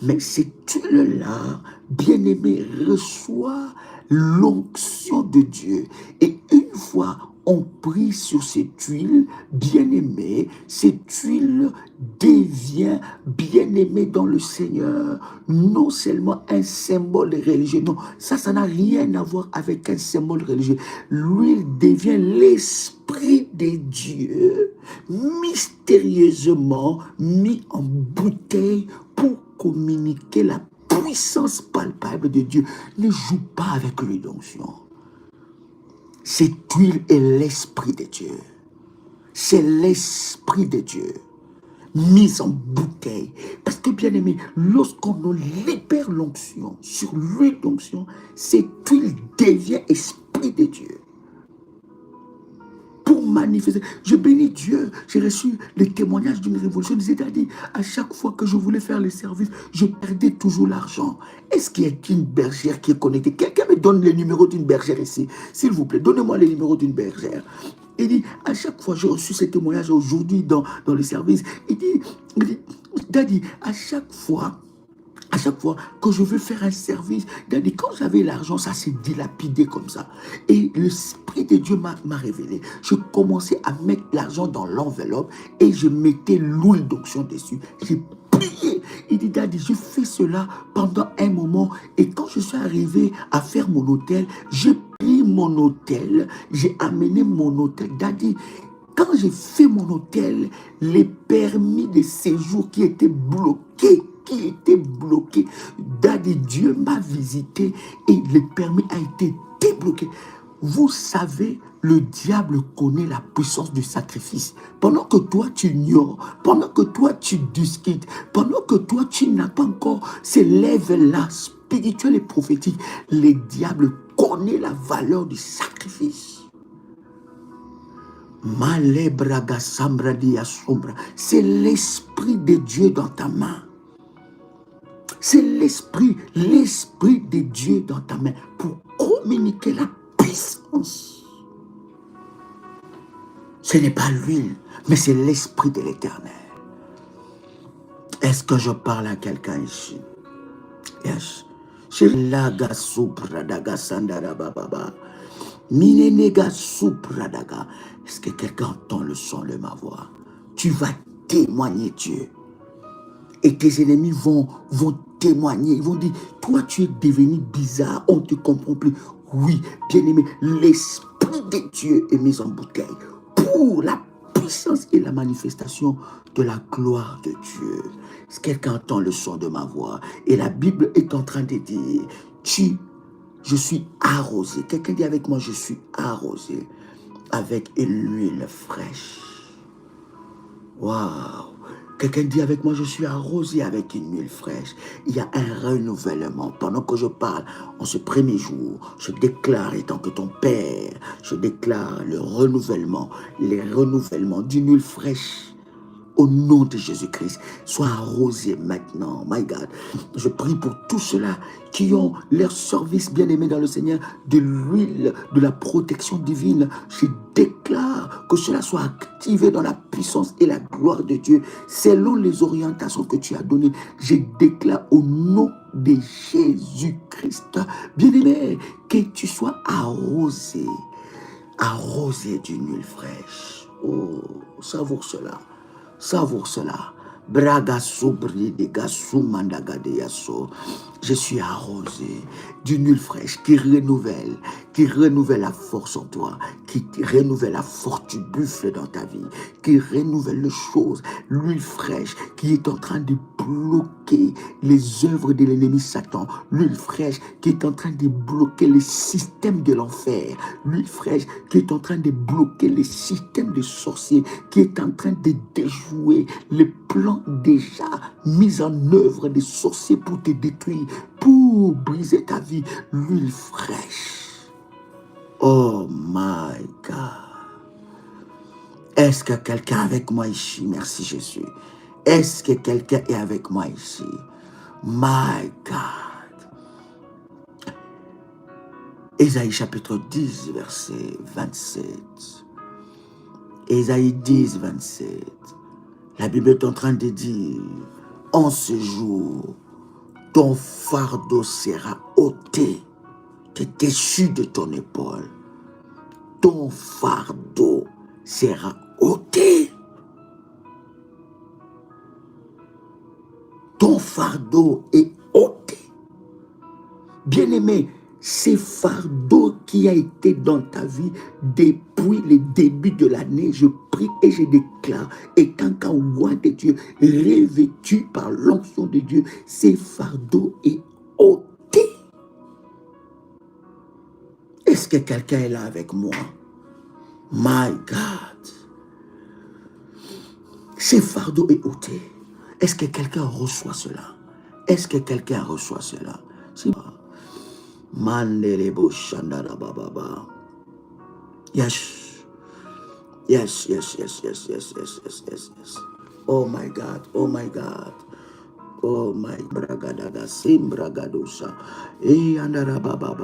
Mais cette huile-là, bien-aimé, reçoit l'onction de Dieu. Et une fois on prie sur cette huile, bien-aimée, cette huile devient bien-aimée dans le Seigneur, non seulement un symbole religieux, non, ça n'a rien à voir avec un symbole religieux. L'huile devient l'Esprit de Dieu, mystérieusement mis en bouteille pour communiquer la puissance palpable de Dieu. Ne joue pas avec l'huile d'onction. Cette huile est l'Esprit de Dieu. C'est l'Esprit de Dieu mis en bouteille. Parce que, bien aimé, lorsqu'on libère l'onction sur l'huile d'onction, cette huile devient Esprit de Dieu. Pour manifester. Je bénis Dieu. J'ai reçu le témoignage d'une révolution. C'est-à-dire, à chaque fois que je voulais faire les services, je perdais toujours l'argent. Est-ce qu'il y a une bergère qui est connectée? Quelqu'un me donne le numéro d'une bergère ici. S'il vous plaît, donnez-moi le numéro d'une bergère. Il dit, à chaque fois, j'ai reçu ce témoignage aujourd'hui dans le service. Il dit, Daddy, à chaque fois que je veux faire un service, quand j'avais l'argent, ça s'est dilapidé comme ça. Et l'Esprit de Dieu m'a révélé. Je commençais à mettre l'argent dans l'enveloppe et je mettais l'huile d'onction dessus. J'ai prié. Il dit, Daddy, je fais cela pendant un moment. Et quand je suis arrivé à faire mon hôtel, j'ai pris mon hôtel, j'ai amené mon hôtel. Daddy, quand j'ai fait mon hôtel, les permis de séjour qui étaient bloqués, Daddy, Dieu m'a visité et le permis a été débloqué. Vous savez, le diable connaît la puissance du sacrifice. Pendant que toi, tu ignores, pendant que toi, tu discutes, pendant que toi, tu n'as pas encore ces lèvres-là spirituelles et prophétiques, le diable connaît la valeur du sacrifice. C'est l'Esprit de Dieu dans ta main. C'est l'Esprit de Dieu dans ta main pour communiquer la puissance. Ce n'est pas l'huile, mais c'est l'Esprit de l'Éternel. Est-ce que je parle à quelqu'un ici? Yes. Est-ce que quelqu'un entend le son de ma voix? Tu vas témoigner Dieu. Et tes ennemis vont témoigner. Ils vont dire, toi tu es devenu bizarre, on ne te comprend plus. Oui, bien-aimé, l'Esprit de Dieu est mis en bouteille pour la puissance et la manifestation de la gloire de Dieu. Est-ce que quelqu'un entend le son de ma voix? Et la Bible est en train de dire, je suis arrosé. Quelqu'un dit avec moi, je suis arrosé avec une huile fraîche. Waouh! Quelqu'un dit avec moi, je suis arrosé avec une huile fraîche. Il y a un renouvellement. Pendant que je parle, en ce premier jour, je déclare, étant que ton Père, je déclare le renouvellement, les renouvellements d'une huile fraîche. Au nom de Jésus-Christ, sois arrosé maintenant. My God, je prie pour tous ceux-là qui ont leur service bien-aimé dans le Seigneur, de l'huile, de la protection divine. Je déclare que cela soit activé dans la puissance et la gloire de Dieu, selon les orientations que tu as données. Je déclare au nom de Jésus-Christ, bien-aimé, que tu sois arrosé d'une huile fraîche. Oh, savoure cela. Savoure cela. Braga sobri de gassou mandaga de yasso. Je suis arrosé d'une huile fraîche qui renouvelle la force en toi, qui renouvelle la force du buffle dans ta vie, qui renouvelle les choses. L'huile fraîche qui est en train de bloquer les œuvres de l'ennemi Satan. L'huile fraîche qui est en train de bloquer les systèmes de l'enfer. L'huile fraîche qui est en train de bloquer les systèmes des sorciers, qui est en train de déjouer les plans déjà mis en œuvre des sorciers pour te détruire, pour briser ta vie. L'huile fraîche. Oh my God. Est-ce que quelqu'un est avec moi ici? Merci Jésus. Est-ce que quelqu'un est avec moi ici? My God. Ésaïe chapitre 10, verset 27. Ésaïe 10, 27. La Bible est en train de dire, en ce jour, ton fardeau sera ôté dessus de ton épaule. Ton fardeau sera ôté. Ton fardeau est ôté. Bien-aimé, ces fardeaux qui a été dans ta vie depuis le début de l'année, je prie et je déclare, étant qu'un roi de Dieu, revêtu par l'onction de Dieu, ces fardeaux est ôté. Est-ce que quelqu'un est là avec moi? My God. Ces fardeaux est ôté. Est-ce que quelqu'un reçoit cela? Est-ce que quelqu'un reçoit cela? Mandelebo Shandara Baba. Yes. Yes, yes, yes, yes, yes, yes, yes, yes, yes. Oh my God, oh my God. Oh my bragadaga simbragadusa. Andara Baba,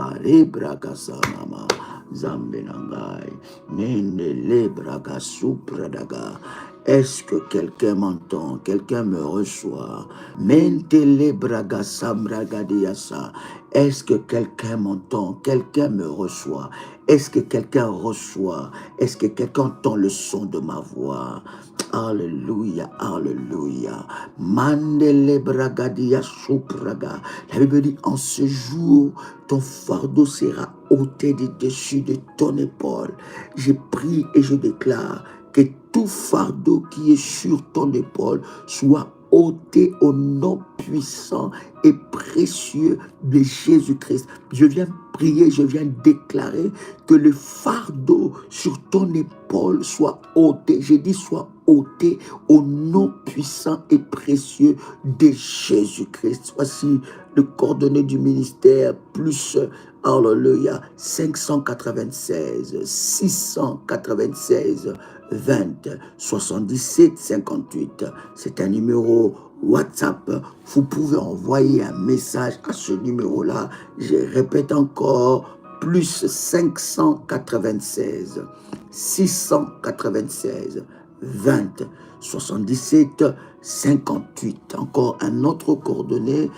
Bragasa Mama. Zambenangai. Nendele Braga Supradaga. Est-ce que quelqu'un m'entend? Quelqu'un me reçoit? Mentele Braga Sambragadiasa. Est-ce que quelqu'un m'entend? Quelqu'un me reçoit? Est-ce que quelqu'un reçoit? Est-ce que quelqu'un entend le son de ma voix? Alléluia, alléluia. Mandele bragadia supraga. La Bible dit, en ce jour, ton fardeau sera ôté du dessus de ton épaule. Je prie et je déclare que tout fardeau qui est sur ton épaule soit ôté au nom puissant et précieux de Jésus-Christ. Je viens prier, je viens déclarer que le fardeau sur ton épaule soit ôté. J'ai dit soit ôté au nom puissant et précieux de Jésus-Christ. Voici le coordonnées du ministère plus alléluia 596 696 20 77 58. C'est un numéro WhatsApp. Vous pouvez envoyer un message à ce numéro-là. Je répète encore, plus 596 696 20 77 58. Encore un autre coordonnée,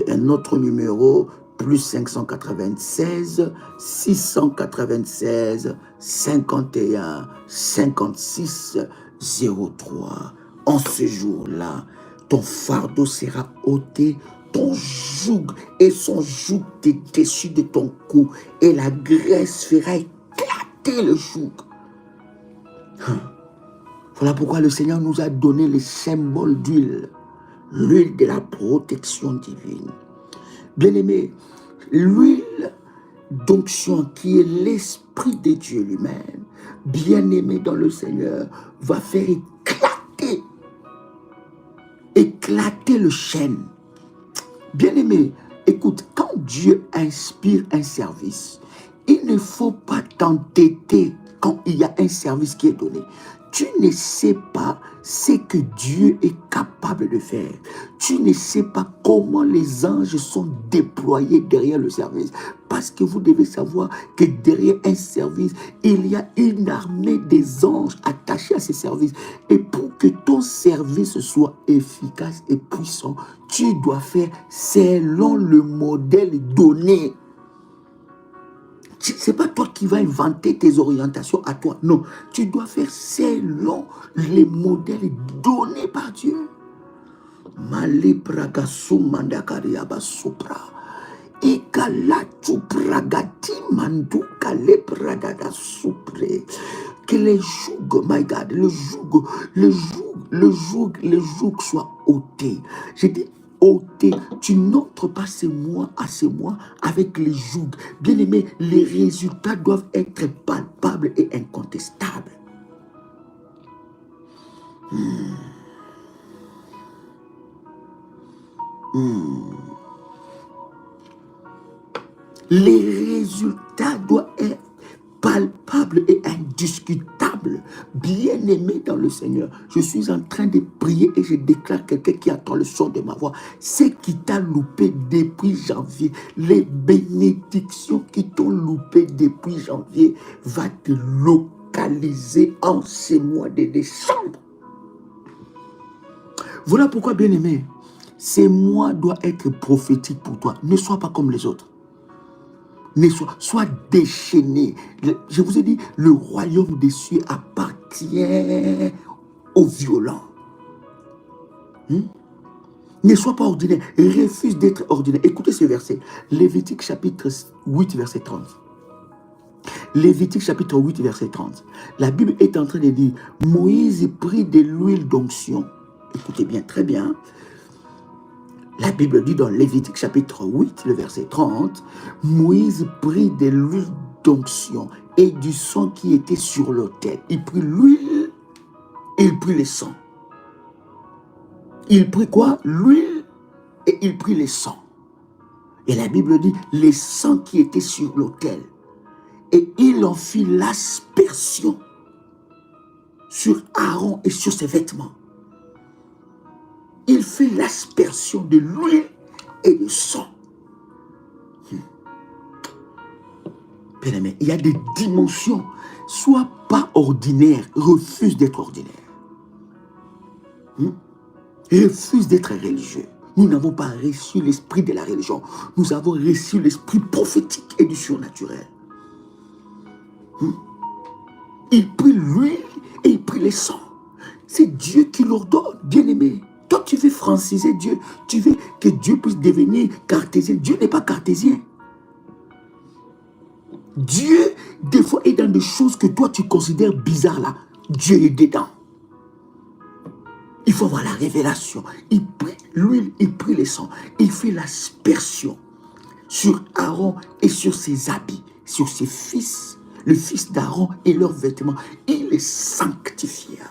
un autre numéro, plus 596 696 51 56 03. En ce jour-là, ton fardeau sera ôté, ton joug et son joug dessus de ton cou, et la graisse fera éclater le joug. Voilà pourquoi le Seigneur nous a donné les symboles d'huile, l'huile de la protection divine. Bien-aimé, l'huile d'onction qui est l'Esprit de Dieu lui-même, bien-aimé dans le Seigneur, va faire éclater éclater le chêne. Bien-aimé, écoute, quand Dieu inspire un service, il ne faut pas t'entêter quand il y a un service qui est donné. Tu ne sais pas ce que Dieu est capable de faire. Tu ne sais pas comment les anges sont déployés derrière le service. Parce que vous devez savoir que derrière un service, il y a une armée des anges attachés à ce service. Et pour que ton service soit efficace et puissant, tu dois faire selon le modèle donné. Ce n'est pas toi qui vas inventer tes orientations à toi. Non, tu dois faire selon les modèles donnés par Dieu. Mali praga sumandakariaba supra. Ikalatu pragati manduka le pradada supre. Que les jougs, my God, le joug soit ôté. J'ai dit ôté. Tu n'entres pas ces mois à ces mois avec les jougs. Bien aimé, les résultats doivent être palpables et incontestables. Les résultats doivent être palpables et indiscutables. Bien-aimé dans le Seigneur, je suis en train de prier et je déclare quelqu'un qui attend le son de ma voix. Ce qui t'a loupé depuis janvier, les bénédictions qui t'ont loupé depuis janvier, va te localiser en ces mois de décembre. Voilà pourquoi, bien-aimé, ces mois doivent être prophétiques pour toi. Ne sois pas comme les autres. Sois déchaîné. Je vous ai dit, le royaume des cieux appartient aux violents. Ne sois pas ordinaire. Refuse d'être ordinaire. Écoutez ce verset. Lévitique chapitre 8, verset 30. Lévitique chapitre 8, verset 30. La Bible est en train de dire, Moïse prit de l'huile d'onction. Écoutez bien, très bien. La Bible dit dans Lévitique chapitre 8, le verset 30, Moïse prit de l'huile d'onction et du sang qui était sur l'autel. Il prit l'huile et il prit le sang. Il prit quoi? L'huile et il prit le sang. Et la Bible dit, les sangs qui étaient sur l'autel. Et il en fit l'aspersion sur Aaron et sur ses vêtements. Il fait l'aspersion de l'huile et du sang. Bien-aimé, il y a des dimensions. Sois pas ordinaire, refuse d'être ordinaire. Refuse d'être religieux. Nous n'avons pas reçu l'esprit de la religion. Nous avons reçu l'esprit prophétique et du surnaturel. Il prit l'huile et il prit le sang. C'est Dieu qui l'ordonne, bien-aimé. Toi, tu veux franciser Dieu. Tu veux que Dieu puisse devenir cartésien. Dieu n'est pas cartésien. Dieu, des fois, est dans des choses que toi, tu considères bizarres là. Dieu est dedans. Il faut avoir la révélation. Il prit l'huile, il prit le sang. Il fait l'aspersion sur Aaron et sur ses habits, sur ses fils, le fils d'Aaron et leurs vêtements. Il les sanctifia.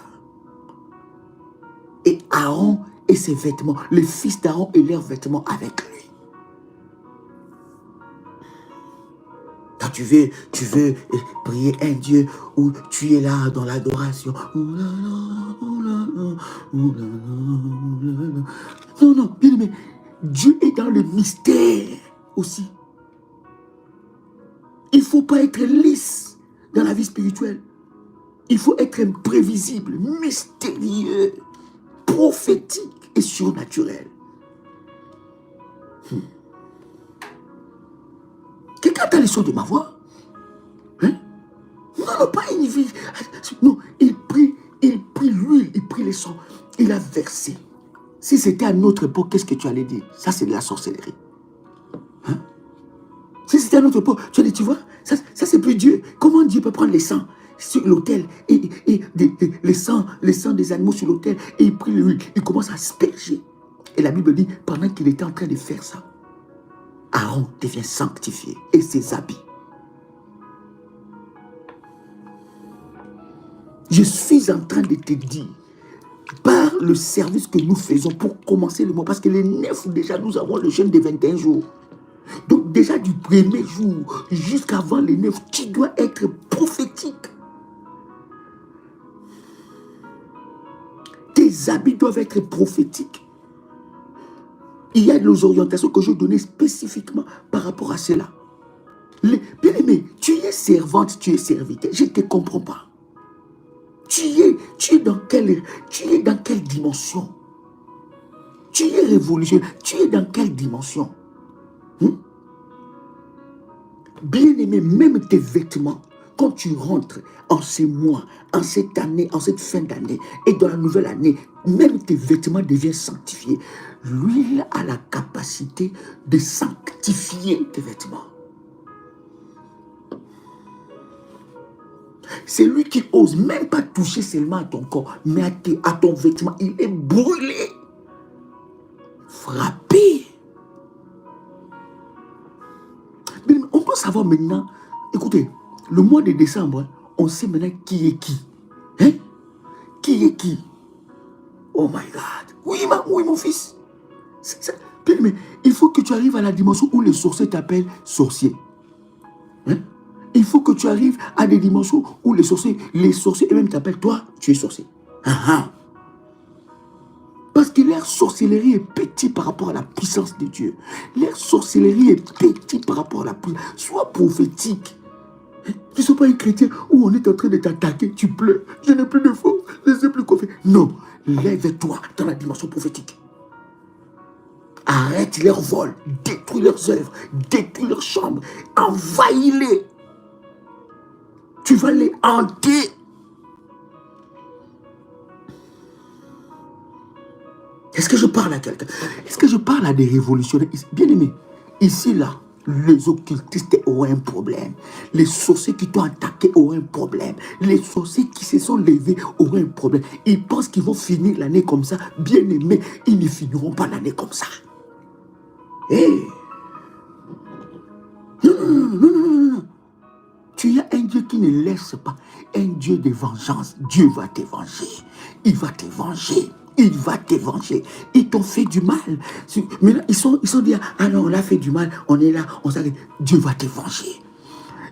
Et Aaron et ses vêtements, les fils d'Aaron et leurs vêtements avec lui. Quand tu veux prier un Dieu où tu es là dans l'adoration. Non, non, bien aimé, Dieu est dans le mystère aussi. Il ne faut pas être lisse dans la vie spirituelle. Il faut être imprévisible, mystérieux, prophétique et surnaturel. Quelqu'un a le son de ma voix? Hein? Non, pas une vie. Non, il prit l'huile, il prit le sang, il a versé. Si c'était à notre époque, qu'est-ce que tu allais dire? Ça, c'est de la sorcellerie. Hein? Si c'était à notre époque, tu allais dire, tu vois, ça c'est plus Dieu. Comment Dieu peut prendre les sangs sur l'autel et les sangs des animaux sur l'autel et il prit l'huile, il commence à asperger. Et la Bible dit, pendant qu'il était en train de faire ça, Aaron devient sanctifié et ses habits. Je suis en train de te dire, par le service que nous faisons pour commencer le mois. Parce que les 9, déjà, nous avons le jeûne des 21 jours. Donc déjà du premier jour jusqu'avant les 9, tu dois être prophétique. Tes habits doivent être prophétiques. Il y a des orientations que je donnais spécifiquement par rapport à cela. Bien aimé, tu es servante, tu es serviteur. Je ne te comprends pas. Tu es dans quelle dimension? Tu es révolutionnaire. Tu es dans quelle dimension? Bien aimé, même tes vêtements, quand tu rentres en ces mois, en cette année, en cette fin d'année et dans la nouvelle année, même tes vêtements deviennent sanctifiés. L'huile a la capacité de sanctifier tes vêtements. C'est lui qui ose même pas toucher seulement à ton corps, mais à ton vêtement. Il est brûlé, frappé. Mais on doit savoir maintenant, écoutez, le mois de décembre, on sait maintenant qui est qui. Hein? Qui est qui? Oh my God. Oui, mon fils. Mais il faut que tu arrives à la dimension où les sorciers t'appellent sorcier. Hein? Il faut que tu arrives à des dimensions où les sorciers eux-mêmes t'appellent, toi, tu es sorcier. Parce que leur sorcellerie est petite par rapport à la puissance de Dieu. Leur sorcellerie est petite par rapport à la puissance. Sois prophétique. Tu ne sois pas un chrétien où on est en train de t'attaquer, tu pleures. Je n'ai plus de force, je ne sais plus quoi faire. Non, lève-toi dans la dimension prophétique. Arrête leur vol, détruis leurs œuvres, détruis leurs chambres, envahis-les. Tu vas les hanter. Est-ce que je parle à quelqu'un? Est-ce que je parle à des révolutionnaires? Bien aimé, ici, là, les occultistes auront un problème. Les sorciers qui t'ont attaqué auront un problème. Les sorciers qui se sont levés auront un problème. Ils pensent qu'ils vont finir l'année comme ça. Bien aimé, ils ne finiront pas l'année comme ça. Hey. Non. Tu as un Dieu qui ne laisse pas. Un Dieu de vengeance. Dieu va te venger. Il va te venger. Il va te venger. Ils t'ont fait du mal. Maintenant, ils sont dit, ah non, on a fait du mal. On est là, on s'arrête. Dieu va te venger.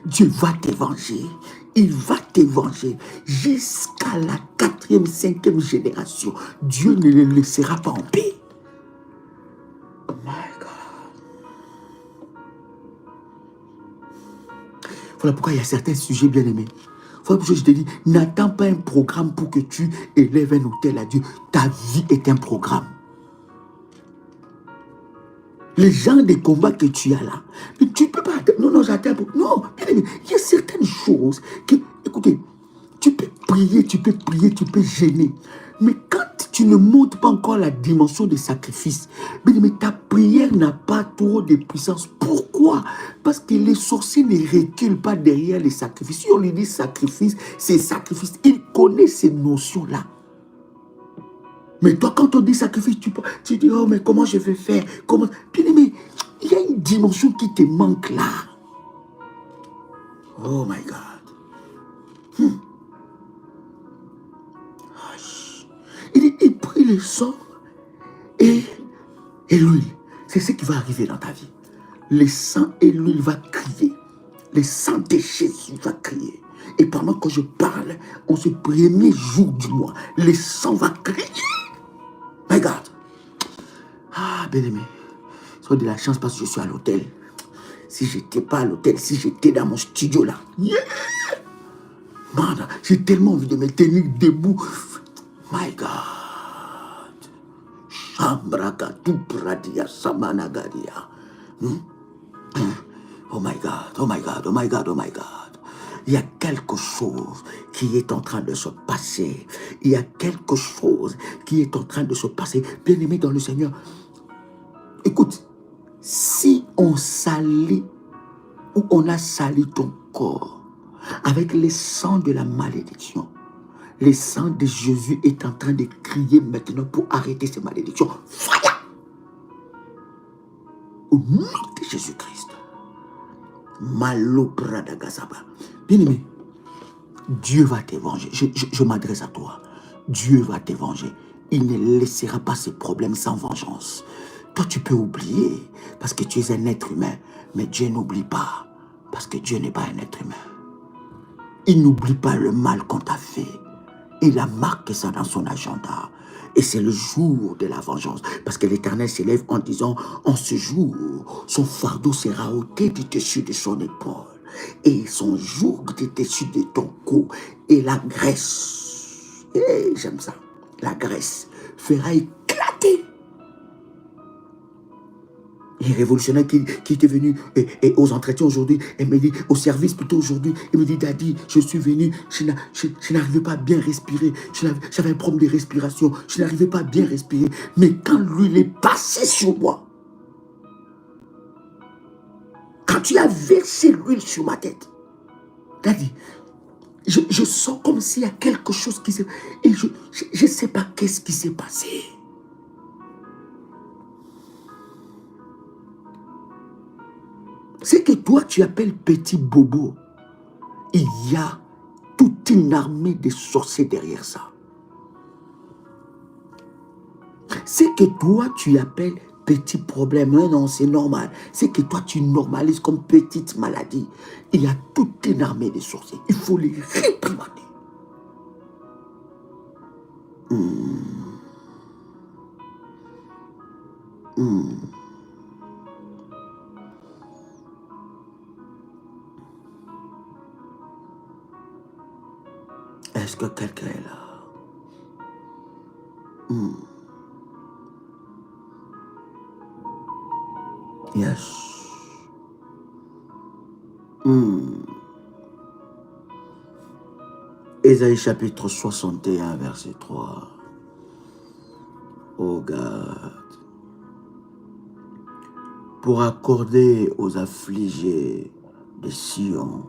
Dieu va te venger. Il va te venger. Jusqu'à la 4e, 5e génération. Dieu ne les laissera pas en paix. Oh my God. Voilà pourquoi il y a certains sujets bien aimés. Voilà pourquoi je te dis, n'attends pas un programme pour que tu élèves un autel à Dieu. Ta vie est un programme. Les gens des combats que tu as là, tu ne peux pas attendre. Non, j'attends. Non, bien aimé, il y a certaines choses que, écoutez, tu peux prier, tu peux gêner. Mais quand tu ne montes pas encore la dimension des sacrifices, mais ta prière n'a pas trop de puissance. Pourquoi? Parce que les sorciers ne reculent pas derrière les sacrifices. Si on lui dit sacrifice, c'est sacrifice. Ils connaissent ces notions-là. Mais toi, quand on dit sacrifice, tu dis, oh, mais comment je vais faire? Comment? Bien aimé, il y a une dimension qui te manque là. Oh my God. Il prit le sang et l'huile. C'est ce qui va arriver dans ta vie. Le sang et l'huile va crier. Le sang de Jésus va crier. Et pendant que je parle, en ce premier jour du mois, le sang va crier. My God. Ah, bien-aimé. Sois de la chance parce que je suis à l'hôtel. Si je n'étais pas à l'hôtel, si j'étais dans mon studio là. Yeah! Man, j'ai tellement envie de me tenir debout. My God. Chambragatupradia samanagadia. Oh my God, oh my God, oh my God, oh my God. Il y a quelque chose qui est en train de se passer. Il y a quelque chose qui est en train de se passer. Bien-aimé dans le Seigneur, écoute, si on salit ou on a sali ton corps avec le sang de la malédiction, le sang de Jésus est en train de crier maintenant pour arrêter ces malédictions. Fire! Au nom de Jésus-Christ. Malopradagazaba. Bien-aimé, Dieu va te venger. Je m'adresse à toi. Dieu va te venger. il ne laissera pas ses problèmes sans vengeance. Toi, tu peux oublier parce que tu es un être humain, mais Dieu n'oublie pas parce que Dieu n'est pas un être humain. Il n'oublie pas le mal qu'on t'a fait. Il a marqué ça dans son agenda. Et c'est le jour de la vengeance. Parce que l'Éternel s'élève en disant, en ce jour, son fardeau sera ôté du dessus de son épaule. Et son joug du dessus de ton cou. Et la graisse, et j'aime ça, la graisse fera éclater. Un révolutionnaire qui était venu et aux entretiens aujourd'hui, et me dit, au service plutôt aujourd'hui, il me dit, Daddy, je suis venu, je n'arrivais pas à bien respirer, j'avais un problème de respiration, je n'arrivais pas à bien respirer, mais quand l'huile est passée sur moi, quand tu as versé l'huile sur ma tête, Daddy, je sens comme s'il y a quelque chose qui s'est... Et je ne sais pas qu'est-ce qui s'est passé. Ce que toi tu appelles petit bobo, il y a toute une armée de sorciers derrière ça. Ce que toi tu appelles petit problème, non, c'est normal. Ce que toi tu normalises comme petite maladie, il y a toute une armée de sorciers. Il faut les réprimander. Est-ce que quelqu'un est là? Yes. Ésaïe chapitre 61, verset 3. Oh God. Pour accorder aux affligés de Sion,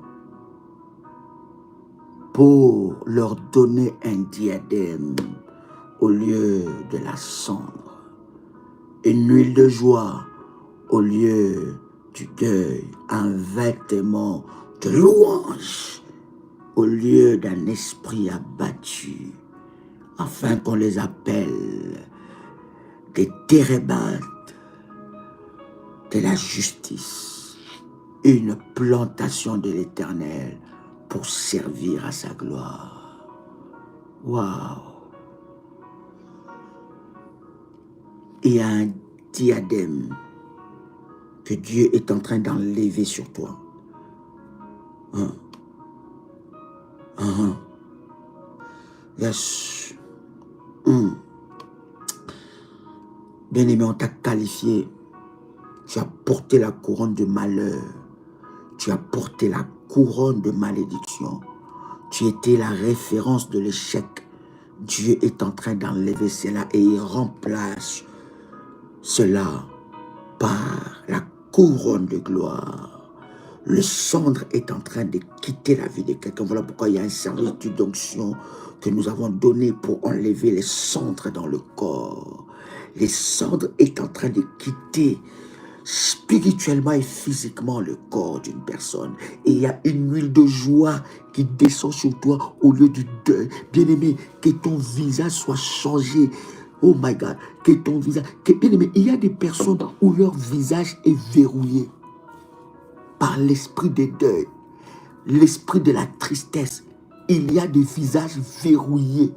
pour leur donner un diadème au lieu de la cendre, une huile de joie au lieu du deuil, un vêtement de louange au lieu d'un esprit abattu, afin qu'on les appelle des térébintes de la justice, une plantation de l'Éternel pour servir à sa gloire. Waouh! Il y a un diadème que Dieu est en train d'enlever sur toi. Yes. Bien-aimé, on t'a qualifié. Tu as porté la couronne de malheur. Tu as porté la couronne de malédiction. Tu étais la référence de l'échec. Dieu est en train d'enlever cela et il remplace cela par la couronne de gloire. Le cendre est en train de quitter la vie de quelqu'un. Voilà pourquoi il y a un service d'onction que nous avons donné pour enlever les cendres dans le corps. Les cendres est en train de quitter spirituellement et physiquement le corps d'une personne. Et il y a une huile de joie qui descend sur toi au lieu du deuil. Bien-aimé, que ton visage soit changé. Oh my God, que ton visage... Bien-aimé, il y a des personnes où leur visage est verrouillé par l'esprit des deuils, l'esprit de la tristesse. Il y a des visages verrouillés.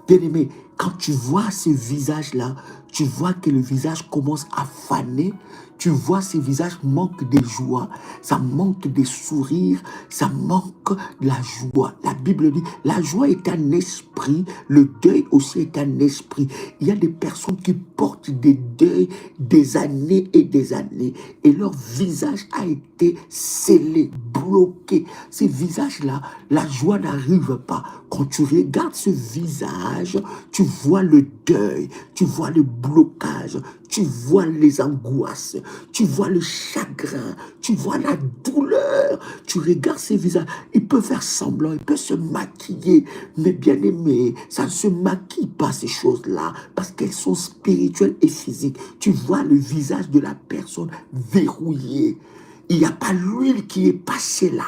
Bien-aimé, quand tu vois ce visage-là, tu vois que le visage commence à faner. Tu vois ce visage manque de joie, ça manque de sourire, ça manque de la joie. La Bible dit, la joie est un esprit, le deuil aussi est un esprit. Il y a des personnes qui portent des deuils des années et leur visage a été scellé, bloqué. Ces visages-là, la joie n'arrive pas. Quand tu regardes ce visage, tu vois le deuil, tu vois le blocage, tu vois les angoisses, tu vois le chagrin, tu vois la douleur. Tu regardes ces visages, il peut faire semblant, il peut se maquiller, mais bien aimé, ça ne se maquille pas ces choses-là, parce qu'elles sont spirituelles et physiques. Tu vois le visage de la personne verrouillé. Il n'y a pas l'huile qui est passée là.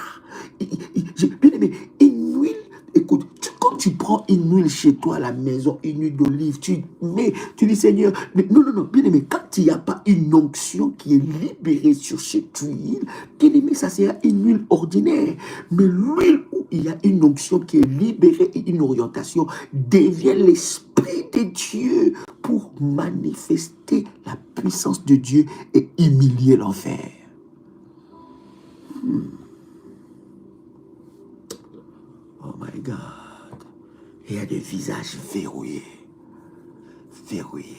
Bien aimé, une huile, écoute, quand tu prends une huile chez toi à la maison, une huile d'olive, tu dis Seigneur, mais non, non, non, bien aimé, quand il n'y a pas une onction qui est libérée sur cette huile, bien aimé, ça sera une huile ordinaire. Mais l'huile où il y a une onction qui est libérée et une orientation devient l'Esprit de Dieu pour manifester la puissance de Dieu et humilier l'enfer. Oh my God. Il y a des visages verrouillés. Verrouillés.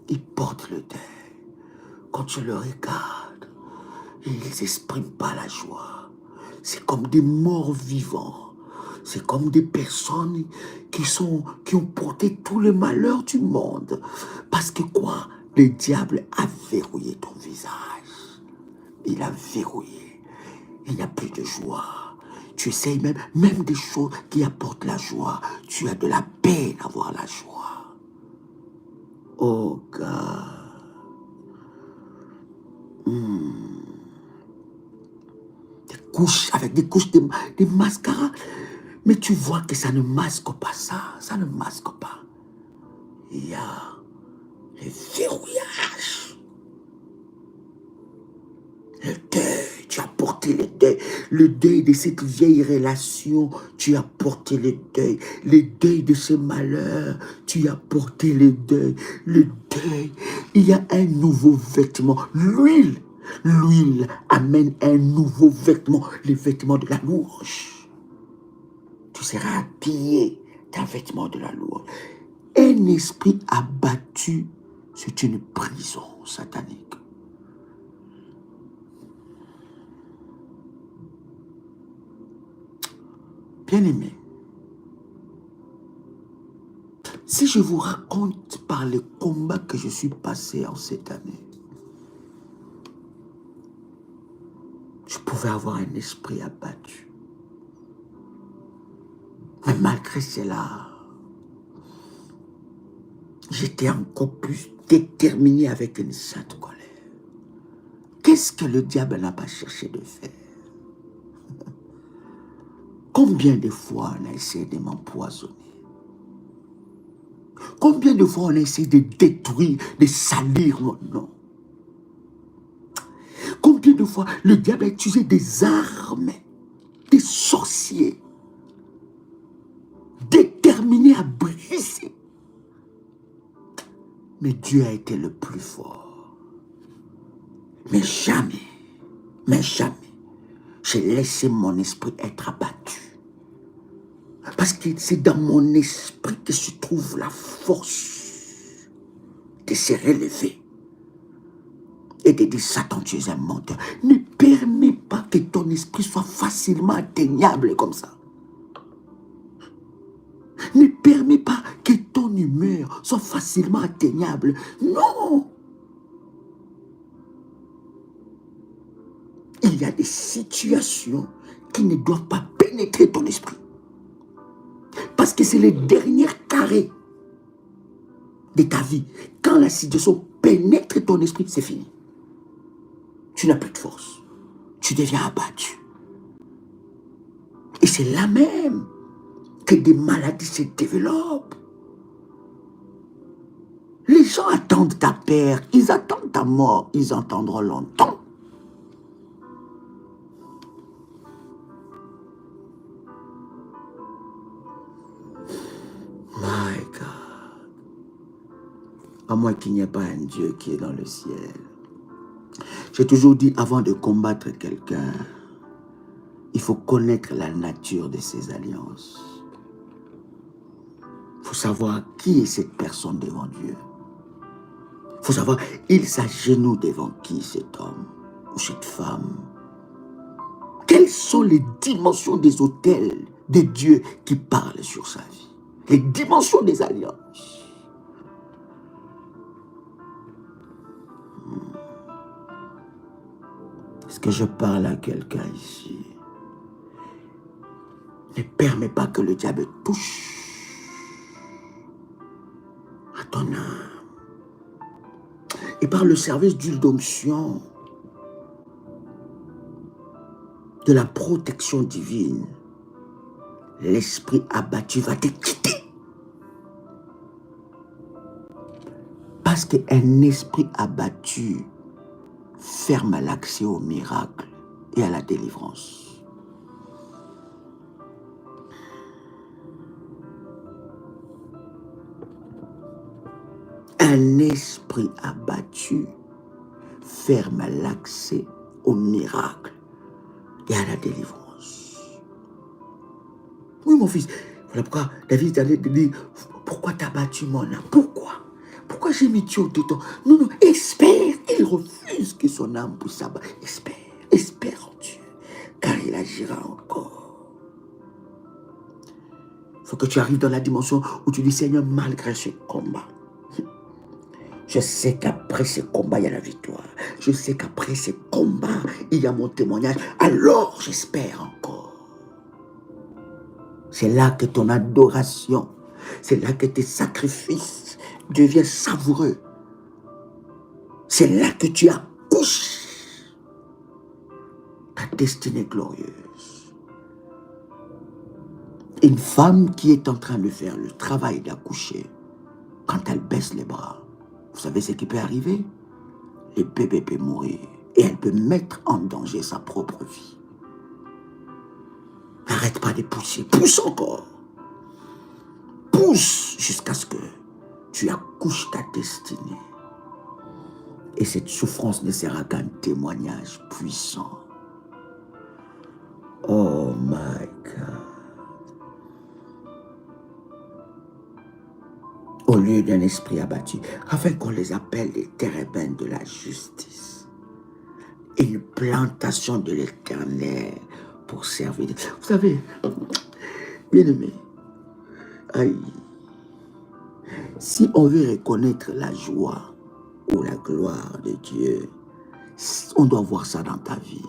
Ils portent le deuil. Quand tu le regardes, ils n'expriment pas la joie. C'est comme des morts vivants. C'est comme des personnes qui ont porté tout le malheur du monde. Parce que quoi? Le diable a verrouillé ton visage. Il a verrouillé. Il n'y a plus de joie. Tu essayes même des choses qui apportent la joie. Tu as de la peine à voir la joie. Oh, God. Des couches, avec des couches, des mascaras. Mais tu vois que ça ne masque pas ça. Ça ne masque pas. Il y a le verrouillage. Le deuil, tu as porté le deuil de cette vieille relation, tu as porté le deuil de ce malheur, tu as porté le deuil, il y a un nouveau vêtement, l'huile amène un nouveau vêtement, le vêtement de la louange. Tu seras habillé d'un vêtement de la louange. Un esprit abattu, c'est une prison satanique. Bien-aimé, si je vous raconte par les combats que je suis passé en cette année, je pouvais avoir un esprit abattu. Mais malgré cela, j'étais encore plus déterminé avec une sainte colère. Qu'est-ce que le diable n'a pas cherché de faire? Combien de fois on a essayé de m'empoisonner? Combien de fois on a essayé de détruire, de salir mon nom? Combien de fois le diable a utilisé des armes, des sorciers, déterminés à briser? Mais Dieu a été le plus fort. Mais jamais, j'ai laissé mon esprit être abattu. Parce que c'est dans mon esprit que se trouve la force de se relever et de dire, Satan, tu es un menteur. Ne permets pas que ton esprit soit facilement atteignable comme ça. Ne permets pas que ton humeur soit facilement atteignable. Non! Il y a des situations qui ne doivent pas pénétrer ton esprit. Parce que c'est le dernier carré de ta vie. Quand la situation pénètre ton esprit, c'est fini. Tu n'as plus de force. Tu deviens abattu. Et c'est là même que des maladies se développent. Les gens attendent ta perte, ils attendent ta mort, ils entendront longtemps. My God. À moins qu'il n'y ait pas un Dieu qui est dans le ciel. J'ai toujours dit, avant de combattre quelqu'un, il faut connaître la nature de ses alliances. Il faut savoir qui est cette personne devant Dieu. Il faut savoir, il s'agenouille devant qui cet homme ou cette femme. Quelles sont les dimensions des autels de Dieu qui parlent sur sa vie? Les dimensions des alliances. Est-ce que je parle à quelqu'un ici? Ne permets pas que le diable touche à ton âme. Et par le service d'huile d'onction, de la protection divine, l'esprit abattu va te quitter. Parce qu'un esprit abattu ferme l'accès au miracle et à la délivrance. Un esprit abattu ferme l'accès au miracle et à la délivrance. Oui, mon fils. Voilà pourquoi David allait te dire, pourquoi t'as battu mon âme? Pourquoi? Pourquoi j'ai mis Dieu dedans? Non, non, espère. Il refuse que son âme puisse s'abattre. Espère, espère en Dieu, car il agira encore. Il faut que tu arrives dans la dimension où tu dis, Seigneur, malgré ce combat, je sais qu'après ce combat, il y a la victoire. Je sais qu'après ce combat, il y a mon témoignage. Alors, j'espère encore. C'est là que ton adoration, c'est là que tes sacrifices deviennent savoureux. C'est là que tu accouches ta destinée glorieuse. Une femme qui est en train de faire le travail d'accoucher, quand elle baisse les bras, vous savez ce qui peut arriver? Le bébé peut mourir et elle peut mettre en danger sa propre vie. N'arrête pas de pousser, pousse encore. Pousse jusqu'à ce que tu accouches ta destinée. Et cette souffrance ne sera qu'un témoignage puissant. Oh my God. Au lieu d'un esprit abattu, afin qu'on les appelle les térébins de la justice. Une plantation de l'Éternel pour servir. Vous savez, bien-aimé, si on veut reconnaître la joie ou la gloire de Dieu, on doit voir ça dans ta vie.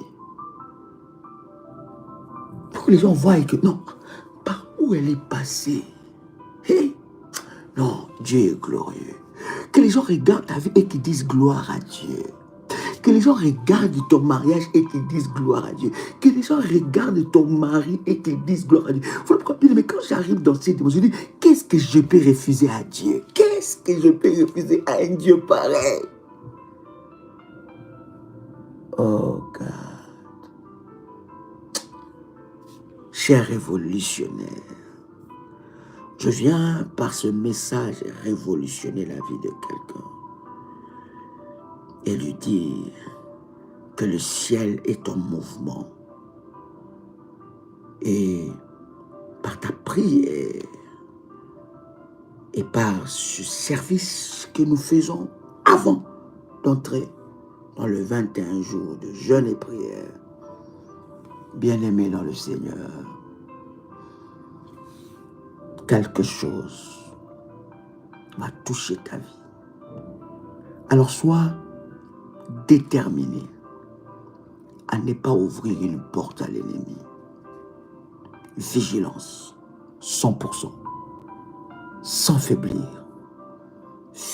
Pour que les gens voient que non, par où elle est passée. Hey, non, Dieu est glorieux. Que les gens regardent ta vie et qu'ils disent gloire à Dieu. Que les gens regardent ton mariage et qu'ils disent gloire à Dieu. Que les gens regardent ton mari et qu'ils disent gloire à Dieu. Mais quand j'arrive dans cette dimension, je dis, qu'est-ce que je peux refuser à Dieu? Qu'est-ce que je peux refuser à un Dieu pareil? Oh God. Cher révolutionnaire, je viens par ce message révolutionner la vie de quelqu'un et lui dire que le ciel est en mouvement. Et par ta prière et par ce service que nous faisons avant d'entrer dans le 21 jours de jeûne et prière, bien-aimé dans le Seigneur, quelque chose va toucher ta vie. Alors sois déterminé à ne pas ouvrir une porte à l'ennemi. Vigilance, 100%, sans faiblir.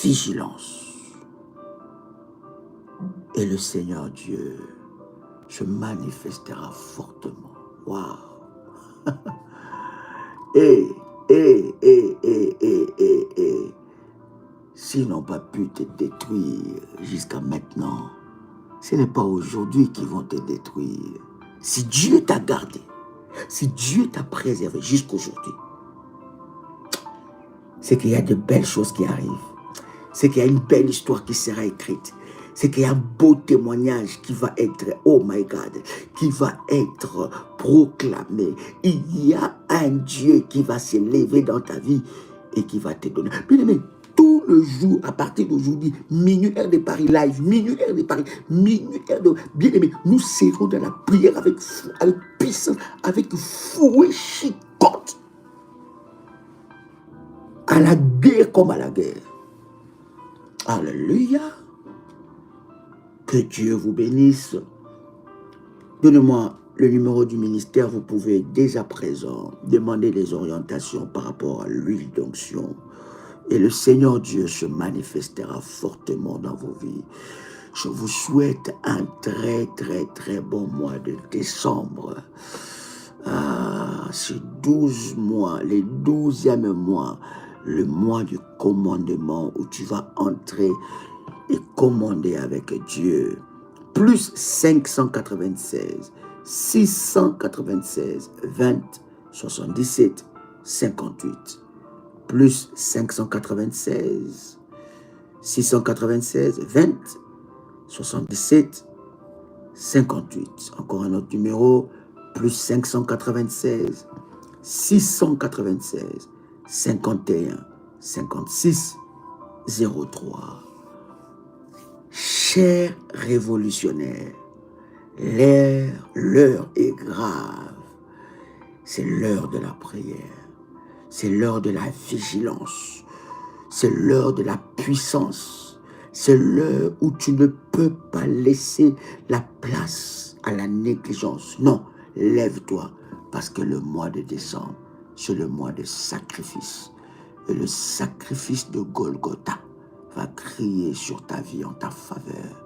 Vigilance. Et le Seigneur Dieu se manifestera fortement. Waouh! Et s'ils n'ont pas pu te détruire jusqu'à maintenant, ce n'est pas aujourd'hui qu'ils vont te détruire. Si Dieu t'a gardé, si Dieu t'a préservé jusqu'aujourd'hui, c'est qu'il y a de belles choses qui arrivent. C'est qu'il y a une belle histoire qui sera écrite. C'est qu'il y a un beau témoignage qui va être, oh my God, qui va être proclamé. Il y a un Dieu qui va se lever dans ta vie et qui va te donner. Bien aimé, tout le jour, à partir d'aujourd'hui, minuit, heure de Paris live, minuit, heure de Paris, minuit, heure de... Bien aimé, nous serons dans la prière avec puissance, avec fouet chicote. À la guerre comme à la guerre. Alléluia. Que Dieu vous bénisse. Donnez-moi le numéro du ministère. Vous pouvez dès à présent demander des orientations par rapport à l'huile d'onction. Et le Seigneur Dieu se manifestera fortement dans vos vies. Je vous souhaite un très bon mois de décembre. Ah, ces 12 mois, les 12e mois, le mois du commandement où tu vas entrer et commander avec Dieu. Plus 596, 696, 20, 77, 58. Plus 596, 696, 20, 77, 58. Encore un autre numéro. Plus 596, 696, 51, 56, 03. Chers révolutionnaires, l'heure est grave. C'est l'heure de la prière. C'est l'heure de la vigilance. C'est l'heure de la puissance. C'est l'heure où tu ne peux pas laisser la place à la négligence. Non, lève-toi, parce que le mois de décembre, c'est le mois de sacrifice. Et le sacrifice de Golgotha va crier sur ta vie en ta faveur.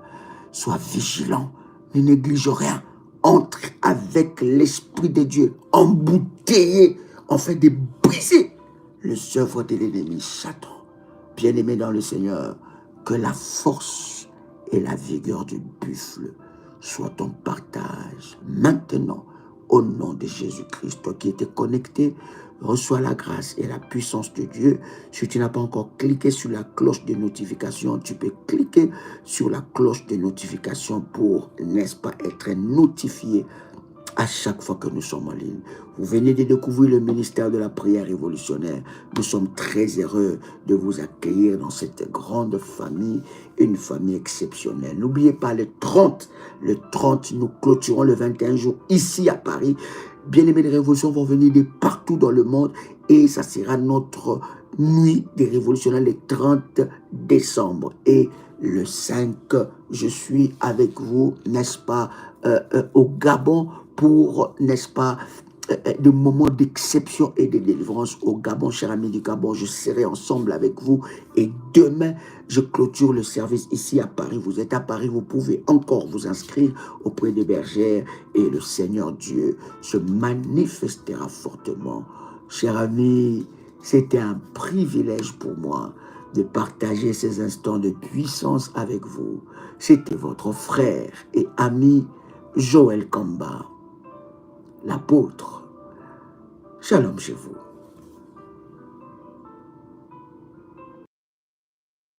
Sois vigilant, ne néglige rien. Entre avec l'Esprit de Dieu, embouteillé, en fait de briser les œuvres de l'ennemi Satan. Bien-aimé dans le Seigneur, que la force et la vigueur du buffle soient ton partage maintenant au nom de Jésus-Christ. Toi qui étais connecté, reçois la grâce et la puissance de Dieu. Si tu n'as pas encore cliqué sur la cloche de notification, tu peux cliquer sur la cloche de notification pour, n'est-ce pas, être notifié à chaque fois que nous sommes en ligne. Vous venez de découvrir le ministère de la prière révolutionnaire. Nous sommes très heureux de vous accueillir dans cette grande famille, une famille exceptionnelle. N'oubliez pas le 30, nous clôturons le 21 jours ici à Paris. Bien-aimés des révolutions vont venir de partout dans le monde et ça sera notre nuit des révolutionnaires le 30 décembre. Et le 5, je suis avec vous, n'est-ce pas, au Gabon pour, n'est-ce pas, de moments d'exception et de délivrance au Gabon. Chers amis du Gabon, je serai ensemble avec vous. Et demain, je clôture le service ici à Paris. Vous êtes à Paris, vous pouvez encore vous inscrire auprès des bergères et le Seigneur Dieu se manifestera fortement. Chers amis, c'était un privilège pour moi de partager ces instants de puissance avec vous. C'était votre frère et ami Joël Kamba, l'apôtre. Shalom chez vous.